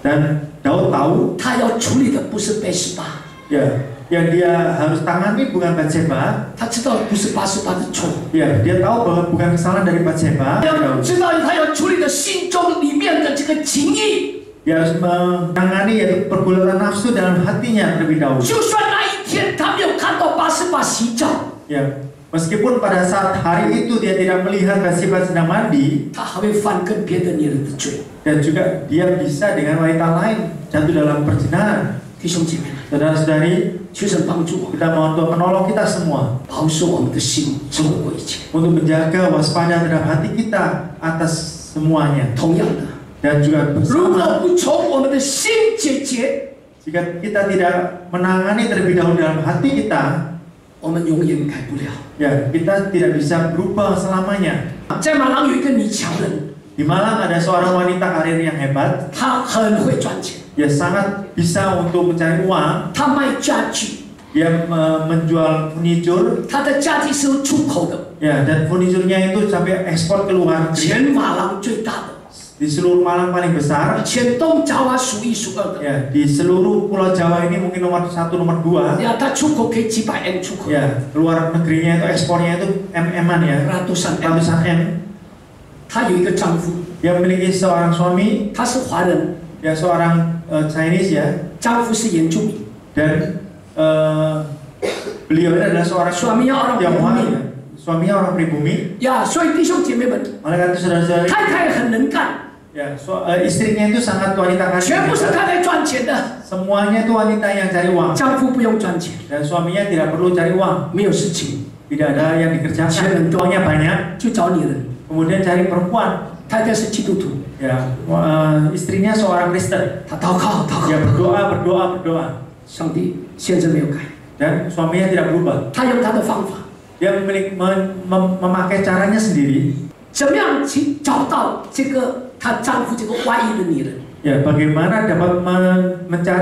Speaker 2: Dan Daud tahu,
Speaker 1: 他要处理的不是贝十巴，
Speaker 2: ya, yang dia harus tangani bukan Batseba.
Speaker 1: 他知道不是八十八的错，
Speaker 2: Ya, dia tahu bahwa bukan kesalahan dari Batseba.
Speaker 1: 要知道他要处理的心中里面的这个情意。
Speaker 2: Dia harus menangani yaitu pergulatan nafsu dalam hatinya terlebih dahulu.
Speaker 1: 就算那一天他没有看到八十八洗澡，
Speaker 2: Ya, meskipun pada saat hari itu dia tidak melihat Batseba sedang mandi,
Speaker 1: 他还会犯跟别的女人的罪。
Speaker 2: dan juga dia bisa dengan wanita lain jatuh dalam perzinahan.
Speaker 1: 弟兄姐妹们，
Speaker 2: Saudara-saudari,
Speaker 1: 求神帮助我们，
Speaker 2: kita mohon Tuhan menolong kita semua
Speaker 1: 保守我们的心胜过一切。
Speaker 2: untuk menjaga waspada terhadap hati kita atas semuanya.
Speaker 1: 同样的，
Speaker 2: Dan juga
Speaker 1: 如果
Speaker 2: bersama,
Speaker 1: 不从我们的心解决，
Speaker 2: jika kita tidak menangani terlebih dahulu dalam hati kita,
Speaker 1: 我们永远改不了。
Speaker 2: ya kita tidak bisa berubah selamanya.
Speaker 1: 在马郎有一个女强人，
Speaker 2: Di Malang ada seorang wanita karir yang hebat,
Speaker 1: 她很会赚钱，
Speaker 2: dia sangat bisa untuk mencari uang.
Speaker 1: 她卖家具，
Speaker 2: Dia menjual furniture,
Speaker 1: 她的家具是出口的，
Speaker 2: ya, dan furniturnya itu sampai ekspor ke luar negeri.
Speaker 1: 全马郎最大的，
Speaker 2: Di seluruh Malang paling besar.
Speaker 1: 全东爪哇数一数二的。
Speaker 2: Ya, di seluruh Pulau Jawa ini mungkin nomor 1, nomor 2.
Speaker 1: 呀，她出口可以几百 M 出口，
Speaker 2: Ya, luar negerinya itu ekspornya itu MM-an ya,
Speaker 1: ratusan M。
Speaker 2: ratusan M.
Speaker 1: 她有一个丈夫，
Speaker 2: Dia memiliki seorang suami,
Speaker 1: 他是华人，
Speaker 2: ya seorang Chinese ya,
Speaker 1: 丈夫是原住民，
Speaker 2: dan beliau ini adalah seorang
Speaker 1: suaminya orang
Speaker 2: Tionghoa,
Speaker 1: pribumi。
Speaker 2: ya. Suaminya orang pribumi.
Speaker 1: 呀，所以弟兄姐妹们，
Speaker 2: Oleh karena itu saudara-saudari,
Speaker 1: 太太很能干，
Speaker 2: ya, istrinya itu sangat wanita
Speaker 1: 全部是
Speaker 2: karir.
Speaker 1: 太太赚钱的，
Speaker 2: Semuanya itu wanita yang cari uang,
Speaker 1: 丈夫不用赚钱，
Speaker 2: dan suaminya tidak perlu cari uang,
Speaker 1: 没有事情
Speaker 2: tidak ada yang dikerjakan, uangnya banyak,
Speaker 1: 就找女人。
Speaker 2: kemudian cari perempuan.
Speaker 1: 太太是基督徒，
Speaker 2: Ya, istrinya seorang Kristen.
Speaker 1: 她祷告祷
Speaker 2: Dia
Speaker 1: 告，
Speaker 2: berdoa,
Speaker 1: 上帝先生没有改，
Speaker 2: dan suaminya tidak berubah.
Speaker 1: 他用他的方法，
Speaker 2: Dia memakai caranya sendiri.
Speaker 1: 怎么样去找到这个她丈夫这个外遇的女人？
Speaker 2: Ya, bagaimana dapat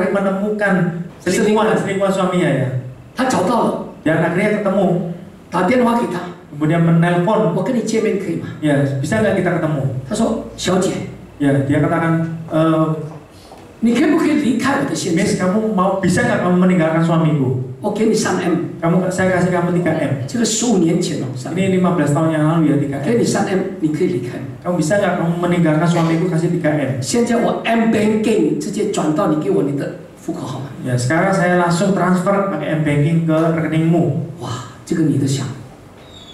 Speaker 2: menemukan selingkuhan suaminya ya.
Speaker 1: 她找到了，
Speaker 2: Dan akhirnya ketemu,
Speaker 1: 打电话给他，
Speaker 2: kemudian menelpon,
Speaker 1: 我跟你见面可以吗？
Speaker 2: ya bisa nggak kita ketemu?
Speaker 1: 他说，小姐，
Speaker 2: Ya dia katakan,
Speaker 1: 你可不可以离开我的先
Speaker 2: Miss
Speaker 1: 生？
Speaker 2: kamu bisa nggak kamu meninggalkan suamiku?
Speaker 1: 我给你3M，
Speaker 2: Saya kasih kamu 3M.
Speaker 1: 这个15年前哦，3M，
Speaker 2: Ini 15 tahun yang lalu ya 3M.
Speaker 1: 给你3M， 你可以离开吗？
Speaker 2: Kamu bisa nggak kamu meninggalkan suamiku kasih 3M?
Speaker 1: 现在我 M Banking 直接转到你给我你的户口号码。
Speaker 2: Ya sekarang saya langsung transfer pakai M Banking ke rekeningmu.
Speaker 1: 哇，这个女的想，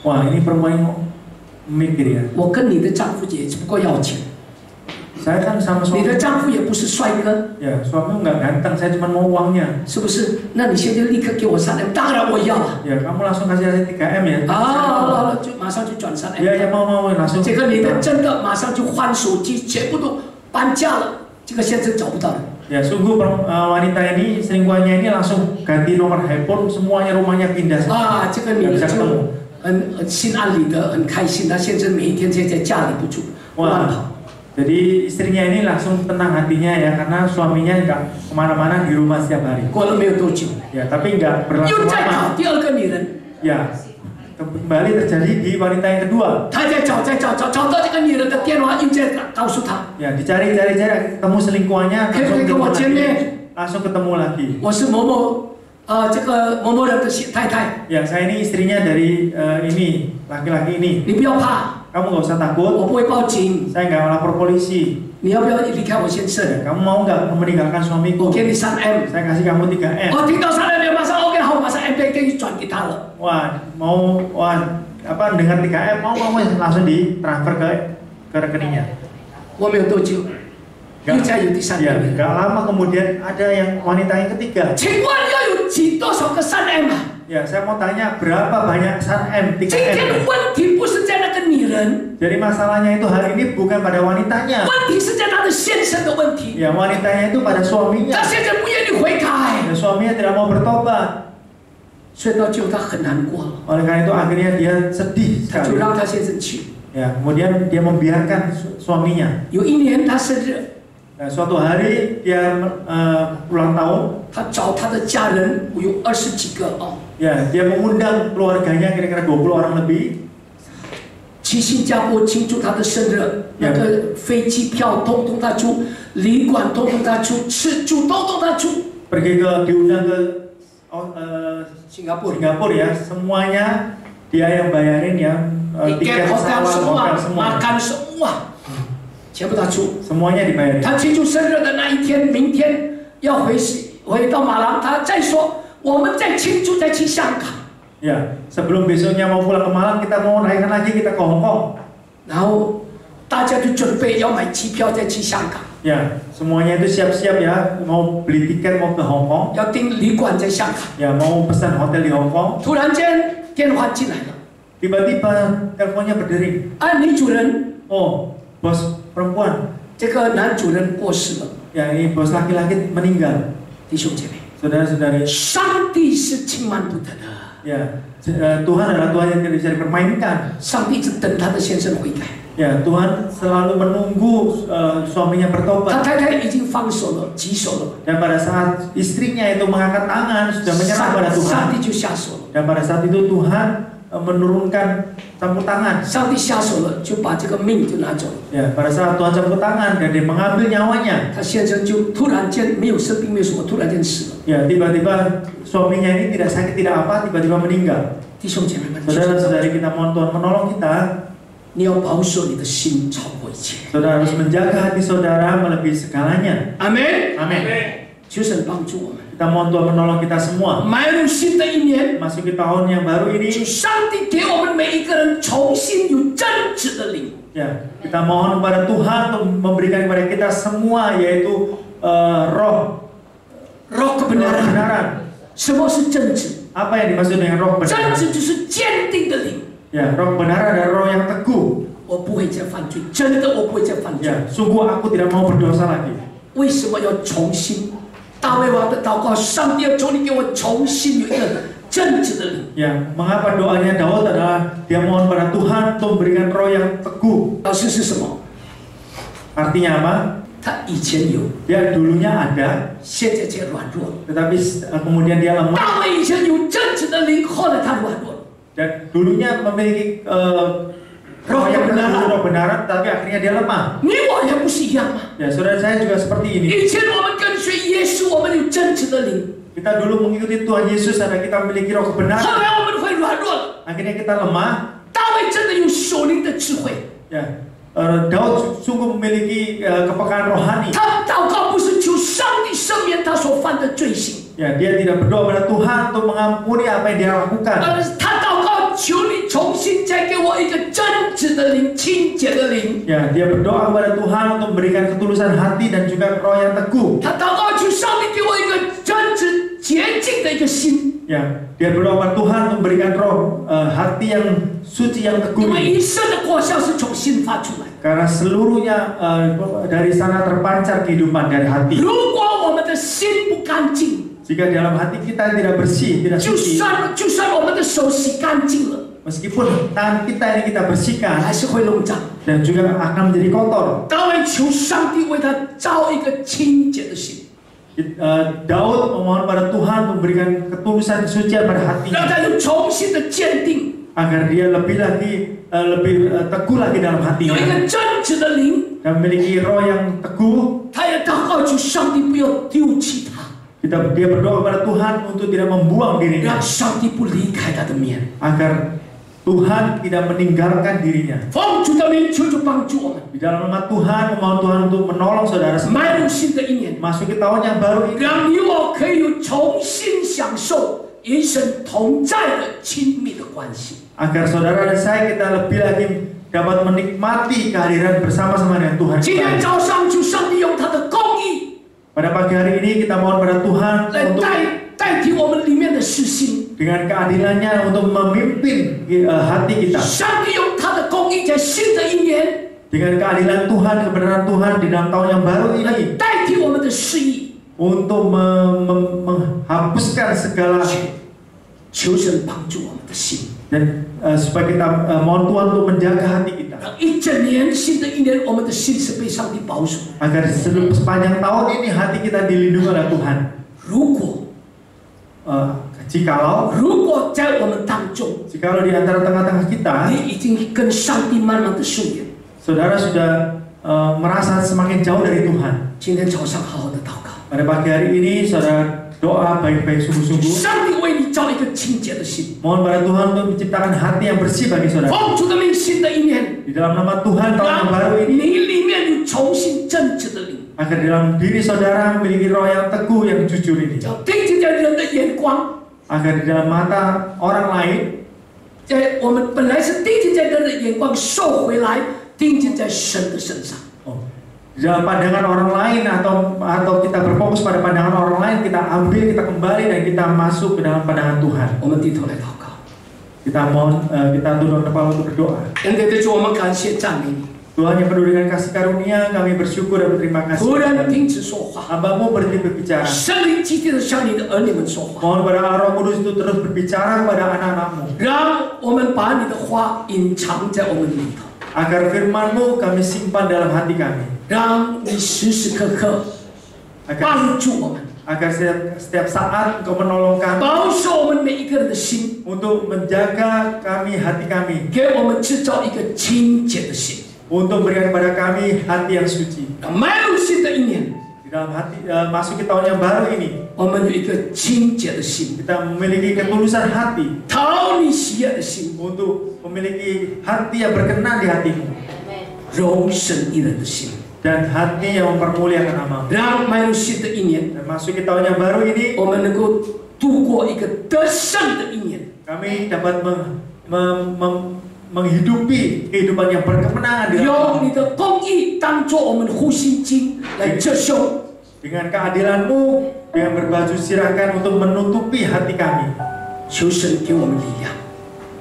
Speaker 2: Wah ini perempuan yang mikir ya.
Speaker 1: 我跟你的丈夫也只不过要钱，
Speaker 2: Saya kan sama
Speaker 1: 你
Speaker 2: suami.
Speaker 1: 的丈夫也不是帅哥，
Speaker 2: Ya suamimu nggak ganteng, saya cuma mau uangnya.
Speaker 1: 是不是？那你现在立刻给我3M， 当然我要啊！
Speaker 2: Ya kamu langsung kasih 3M ya.
Speaker 1: 啊，就马上就转3M。
Speaker 2: Ya ya mau langsung.
Speaker 1: 这个女的真的马上就换手机，全部都搬家了，这个先生找不到了。
Speaker 2: Ya sungguh wanita ini selingkuhannya ini langsung ganti nomor handphone, semuanya rumahnya pindah.
Speaker 1: 啊，这个女的就很心安理得，很开心。她先生每一天在家里不住，乱跑。
Speaker 2: Jadi istrinya ini langsung tenang hatinya ya karena suaminya nggak kemana-mana di rumah setiap hari.
Speaker 1: 过了没有多久，
Speaker 2: Ya tapi nggak
Speaker 1: 又
Speaker 2: berlangsung
Speaker 1: 再
Speaker 2: lama.
Speaker 1: 找第二个女人，
Speaker 2: Ya kembali terjadi di wanita yang kedua.
Speaker 1: 他在找到这个女人的电话，又在告诉她，
Speaker 2: Ya dicari ketemu selingkuhannya
Speaker 1: 可不可以跟我见面？
Speaker 2: langsung ketemu lagi.
Speaker 1: 我是某某这个某某人的太太，
Speaker 2: Ya saya ini istrinya dari ini laki-laki ini.
Speaker 1: 你不要怕，
Speaker 2: Kamu nggak usah takut.
Speaker 1: 我不会报警。
Speaker 2: Saya nggak lapor polisi.
Speaker 1: 你要不要离开我先生？
Speaker 2: Kamu mau nggak meninggalkan
Speaker 1: 我
Speaker 2: suamiku?
Speaker 1: 给你3M。
Speaker 2: Saya kasih kamu 3M.
Speaker 1: 我听到3M， 马上 OK 好，马上 M Banking 转给他了。
Speaker 2: Wah apa dengar 3M mau langsung ditransfer ke rekeningnya.
Speaker 1: 我没有多久，又再有第三个
Speaker 2: Ya,
Speaker 1: 人。
Speaker 2: nggak lama kemudian ada yang wanita yang ketiga.
Speaker 1: 请问要有多少个3M 啊？
Speaker 2: Ya, saya mau tanya berapa banyak 3M,
Speaker 1: 今
Speaker 2: 3M?
Speaker 1: 天的问题不是在那个女人，
Speaker 2: Jadi masalahnya itu hari ini bukan pada wanitanya.
Speaker 1: 问题是在她的先生的问题。
Speaker 2: Ya, wanitanya itu pada suaminya.
Speaker 1: 她先生不愿意悔改，
Speaker 2: Ya, suaminya tidak mau bertobat.
Speaker 1: 所以到最后她很难过了，
Speaker 2: Oleh karena itu akhirnya dia sedih
Speaker 1: 她就
Speaker 2: sekali.
Speaker 1: 让她先生去。
Speaker 2: Ya, kemudian dia membiarkan suaminya.
Speaker 1: 有一年她生日，
Speaker 2: Nah, suatu hari dia ulang tahun.
Speaker 1: 她找她的家人有20几个哦，
Speaker 2: Ya, dia mengundang keluarganya kira-kira 20 orang lebih.
Speaker 1: 去新加坡庆祝她的生日，那个飞机票通通她出，旅馆通通她出，吃住通通她出。
Speaker 2: Diundang ke
Speaker 1: Singapura
Speaker 2: Singapura ya, semuanya dia yang bayarin ya,
Speaker 1: tiket hotel
Speaker 2: pesawat,
Speaker 1: semua, makan semua，全部他出。
Speaker 2: semuanya dibayarin.
Speaker 1: 他庆祝生日的那一天，明天要回到马郎，他再说我们再庆祝，再去香港。
Speaker 2: Ya, sebelum besoknya mau pulang ke Malang, kita mau naikkan lagi kita ke Hong Kong.
Speaker 1: 然后大家就准备要买机票再去香港，
Speaker 2: Ya, semuanya itu siap-siap ya, mau beli tiket mau ke Hong Kong.
Speaker 1: 要订旅馆在香港。
Speaker 2: Ya, mau pesan hotel di Hong Kong.
Speaker 1: 突然间电话进来了，
Speaker 2: Tiba-tiba teleponnya berdering.
Speaker 1: 女主人，
Speaker 2: Oh, bos perempuan.
Speaker 1: 这个男主人过世了。
Speaker 2: Ya, ini bos laki-laki meninggal.
Speaker 1: 弟兄姐妹，
Speaker 2: Saudara-saudari,
Speaker 1: 上帝是轻慢不得的，
Speaker 2: ya, Tuhan adalah Tuhan yang tidak bisa dipermainkan.
Speaker 1: 上帝只等他的先生悔改。
Speaker 2: Ya, Tuhan selalu menunggu suaminya
Speaker 1: 他
Speaker 2: bertobat.
Speaker 1: 太太已经放手了，棘手了，
Speaker 2: Dan pada saat istrinya itu mengangkat tangan, sudah menyerah pada
Speaker 1: 上
Speaker 2: Tuhan.
Speaker 1: 帝就下手了。
Speaker 2: Dan pada saat itu Tuhan menurunkan campur tangan.
Speaker 1: 上帝下手了，就把这个命就拿走了。
Speaker 2: Ya, pada saat Tuhan campur tangan dan dia mengambil nyawanya.
Speaker 1: 他先生就突然间没有生病，没有什么，突然间死了。
Speaker 2: Ya, tiba-tiba suaminya ini tidak sakit, tidak apa, tiba-tiba meninggal.
Speaker 1: 弟兄姐妹们，
Speaker 2: Saudara-saudari kita mohon Tuhan menolong kita.
Speaker 1: 你要保守你的心超过一切。
Speaker 2: Saudara harus menjaga hati saudara melebihi segalanya.
Speaker 1: 阿门。
Speaker 2: Amin.
Speaker 1: 求神帮助我们，
Speaker 2: Kita mohon Tuhan menolong kita semua.
Speaker 1: 迈入新的一年，
Speaker 2: Masuki tahun yang baru
Speaker 1: 求
Speaker 2: ini.
Speaker 1: 上帝给我们每一个人重新有真旨的灵。
Speaker 2: Ya, kita mohon kepada Tuhan untuk memberikan kepada kita semua yaitu roh kebenaran.
Speaker 1: 什么是真旨？
Speaker 2: Apa yang dimaksud dengan roh
Speaker 1: 真
Speaker 2: kebenaran?
Speaker 1: 旨就是坚定的灵。
Speaker 2: Ya, roh kebenaran adalah roh yang teguh.
Speaker 1: 我不会再犯罪，真的我不会再犯罪。
Speaker 2: Ya, sungguh aku tidak mau berdosa lagi.
Speaker 1: 为什么要重新？大卫王的祷告，上帝要求你给我重新有一个真旨的灵。
Speaker 2: Ya, mengapa doanya Daud adalah dia mohon pada Tuhan untuk memberikan roh yang teguh.
Speaker 1: 老师是什么？
Speaker 2: Artinya apa?
Speaker 1: 他以前有，
Speaker 2: Dia dulunya ada,
Speaker 1: 现在软弱了。
Speaker 2: tetapi kemudian dia lemah.
Speaker 1: 大卫以前有真旨的灵，后来他软弱了。
Speaker 2: Dan dulunya memiliki roh yang kebenaran, tapi akhirnya dia lemah.
Speaker 1: 你我也不是一样吗？
Speaker 2: Ya, saudara saya juga seperti ini.
Speaker 1: 以前我们跟随耶稣，我们有真实的灵，
Speaker 2: Kita dulu mengikuti Tuhan Yesus karena kita memiliki roh
Speaker 1: 后
Speaker 2: kebenaran.
Speaker 1: 来我们会软弱了。
Speaker 2: Akhirnya kita lemah.
Speaker 1: 大卫真的有属灵的智慧，
Speaker 2: Ya, Daud sungguh memiliki kepekaan rohani.
Speaker 1: 他祷告不是求上帝赦免他所犯的罪行，
Speaker 2: Ya, dia tidak berdoa pada Tuhan untuk mengampuni apa yang dia lakukan.
Speaker 1: 而是他祷告求你重新再给我一个真实的灵、清洁的灵。
Speaker 2: Ya, dia berdoa kepada Tuhan untuk memberikan ketulusan hati dan juga roh yang teguh.
Speaker 1: 他祷告求上帝给我一个真实洁净的一个心，
Speaker 2: Ya, dia berdoa kepada Tuhan untuk memberikan roh hati yang suci yang teguh.
Speaker 1: 因为一生的果效是从心发出来。
Speaker 2: Karena seluruhnya dari sana terpancar kehidupan dari hati.
Speaker 1: 如果我们的心不干净，
Speaker 2: Jika dalam hati kita tidak bersih, tidak
Speaker 1: 就
Speaker 2: suci,
Speaker 1: 算我们的手洗干净了，
Speaker 2: meskipun tangan kita ini kita bersihkan
Speaker 1: 还是会弄脏。
Speaker 2: dan juga akan menjadi kotor.
Speaker 1: 大卫求上帝为他造一个清洁的心，
Speaker 2: Daud memohon pada Tuhan memberikan ketulusan kesucian pada
Speaker 1: 让
Speaker 2: hatinya
Speaker 1: 他有重新的坚定，
Speaker 2: agar dia lebih teguh lagi dalam
Speaker 1: 有一
Speaker 2: hatinya
Speaker 1: 个真实的灵。
Speaker 2: dan memiliki roh yang teguh.
Speaker 1: 他也祷告求上帝不要丢弃他，
Speaker 2: Dia berdoa kepada Tuhan untuk tidak membuang dirinya,
Speaker 1: 让上帝不离开他的面。
Speaker 2: agar Tuhan tidak meninggalkan dirinya.
Speaker 1: 奉主的名，求主帮助我们，
Speaker 2: Di dalam nama Tuhan, memohon Tuhan untuk menolong saudara
Speaker 1: 迈
Speaker 2: semua
Speaker 1: 入新的一年，
Speaker 2: masuki tahun yang baru ini,
Speaker 1: 让你我可以有重新享受与神同在的亲密的关系。
Speaker 2: agar saudara dan saya kita lebih lagi dapat menikmati kehadiran bersama-sama dengan Tuhan
Speaker 1: 今天
Speaker 2: kita.
Speaker 1: 早上，求上帝用他的公义
Speaker 2: Pada pagi hari ini kita mohon pada Tuhan
Speaker 1: 来
Speaker 2: untuk
Speaker 1: 代替我们里面的私心。
Speaker 2: dengan keadilannya untuk memimpin hati kita.
Speaker 1: 上帝用他的公义，在新的一年
Speaker 2: Dengan keadilan Tuhan, kebenaran Tuhan di dalam tahun yang baru
Speaker 1: 来
Speaker 2: ini
Speaker 1: 代替我们的失意。
Speaker 2: untuk menghapuskan segala
Speaker 1: 求神帮助我们的心，
Speaker 2: dan supaya kita mohon Tuhan untuk menjaga hati kita
Speaker 1: 让一整年新的一年，我们的心是被上帝保守。
Speaker 2: agar sepanjang tahun ini hati kita dilindungi oleh Tuhan.
Speaker 1: 如果
Speaker 2: Jikalau
Speaker 1: 在我们当中，
Speaker 2: di antara tengah-tengah kita
Speaker 1: 你已经跟上帝慢慢的疏远，
Speaker 2: saudara sudah merasa semakin jauh dari Tuhan.
Speaker 1: 今天早上好好的祷告，
Speaker 2: Pada pagi hari ini saudara doa baik-baik sungguh-sungguh.
Speaker 1: 上帝为你造一个清洁的心。
Speaker 2: Mohon pada Tuhan untuk menciptakan hati yang bersih bagi saudara.
Speaker 1: 奉主的名，新的一年，
Speaker 2: Di dalam nama Tuhan tahun yang baru
Speaker 1: 让
Speaker 2: ini
Speaker 1: 你里面有重新正直的灵，
Speaker 2: agar dalam diri saudara memiliki roh yang teguh yang jujur ini.
Speaker 1: 要定睛在人的眼光，
Speaker 2: Agar di dalam mata orang lain
Speaker 1: 在我们本来是定睛在人的眼光，收回来，定睛在神的身上。
Speaker 2: di dalam pandangan orang lain atau kita berfokus pada pandangan orang lain, kita ambil, kita kembali dan kita masuk ke dalam pandangan Tuhan.
Speaker 1: 我们低头来祷告，
Speaker 2: Kita mohon kita tunduk kepala untuk berdoa.
Speaker 1: 恩典的主，我们感谢赞美你。
Speaker 2: Tuhan yang penuh dengan kasih karunia, kami bersyukur dan berterima
Speaker 1: 突然
Speaker 2: kasih.
Speaker 1: 停止说话，
Speaker 2: Hamba-Mu berhenti berbicara.
Speaker 1: 圣灵集体的向你的儿女们说话，
Speaker 2: Mohon pada Roh Kudus itu terus berbicara kepada anak-anak-Mu.
Speaker 1: 让我们把你的话隐藏在我们里头，
Speaker 2: Agar firman-Mu kami simpan dalam hati kami.
Speaker 1: 让你时时刻刻
Speaker 2: Agar,
Speaker 1: 帮助我们，
Speaker 2: agar setiap saat Engkau menolong kami
Speaker 1: 保守我们每一个人的心，
Speaker 2: untuk menjaga kami, hati kami.
Speaker 1: 给我们制造一个清洁的心，
Speaker 2: Untuk berikan kepada kami hati yang suci.
Speaker 1: 让迈入新的一年，
Speaker 2: Di dalam hati, masuki tahun yang baru ini,
Speaker 1: 我们有一个清洁的心，
Speaker 2: kita memiliki ketulusan hati
Speaker 1: 讨你喜悦的心，
Speaker 2: untuk memiliki hati yang berkenan di hatimu
Speaker 1: 容神一人的心，
Speaker 2: dan hati yang mempermuliakan nama-Mu.
Speaker 1: 让迈入新的一年，
Speaker 2: Dan masuki tahun yang baru ini,
Speaker 1: 我们能够度过一个得胜的一年。
Speaker 2: kami dapat menghidupi kehidupan yang berkemenangan di
Speaker 1: 用
Speaker 2: dalam
Speaker 1: 你的公义当作我们的护心经来遮羞，
Speaker 2: dengan keadilan-Mu yang berbaju sirahkan untuk menutupi hati kami.
Speaker 1: 求神给我们力量，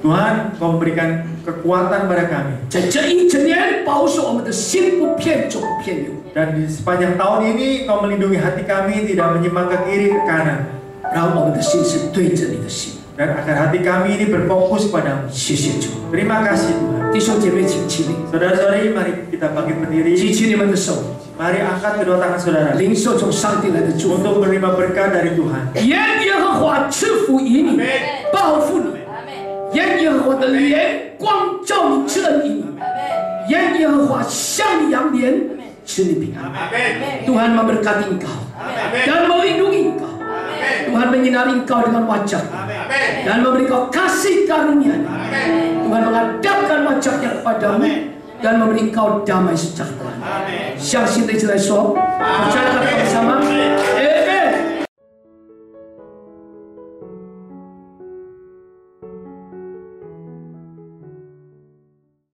Speaker 2: Tuhan, Kau memberikan kekuatan pada kami.
Speaker 1: 在这一整年保守我们的心不偏左不偏右，
Speaker 2: Dan di sepanjang tahun ini Kau melindungi hati kami tidak menyimpang ke kiri ke kanan.
Speaker 1: 让我们的心是对着你的心。
Speaker 2: Dan agar hati kami ini berfokus padamu.
Speaker 1: 谢谢主，
Speaker 2: Terima kasih Tuhan.
Speaker 1: 弟兄姐妹请起立，
Speaker 2: Saudara-saudari, mari kita bangkit berdiri.
Speaker 1: 举起你们的手，
Speaker 2: Mari angkat kedua tangan saudara
Speaker 1: 领受从上帝来的祝福。
Speaker 2: untuk menerima berkat dari Tuhan.
Speaker 1: 愿耶和华赐福于你，报复你，愿耶和华的脸光照你，赐恩于你；愿耶和华向你扬脸，赐你平安。Tuhan memberkati engkau dan melindungi engkau. Tuhan menyinari engkau dengan wajah-Nya dan memberi engkau kasih karunia-Nya. Tuhan menghadapkan wajah-Nya kepadamu dan memberi engkau damai sejahtera. 相信的一起来说，我们再来看bersama.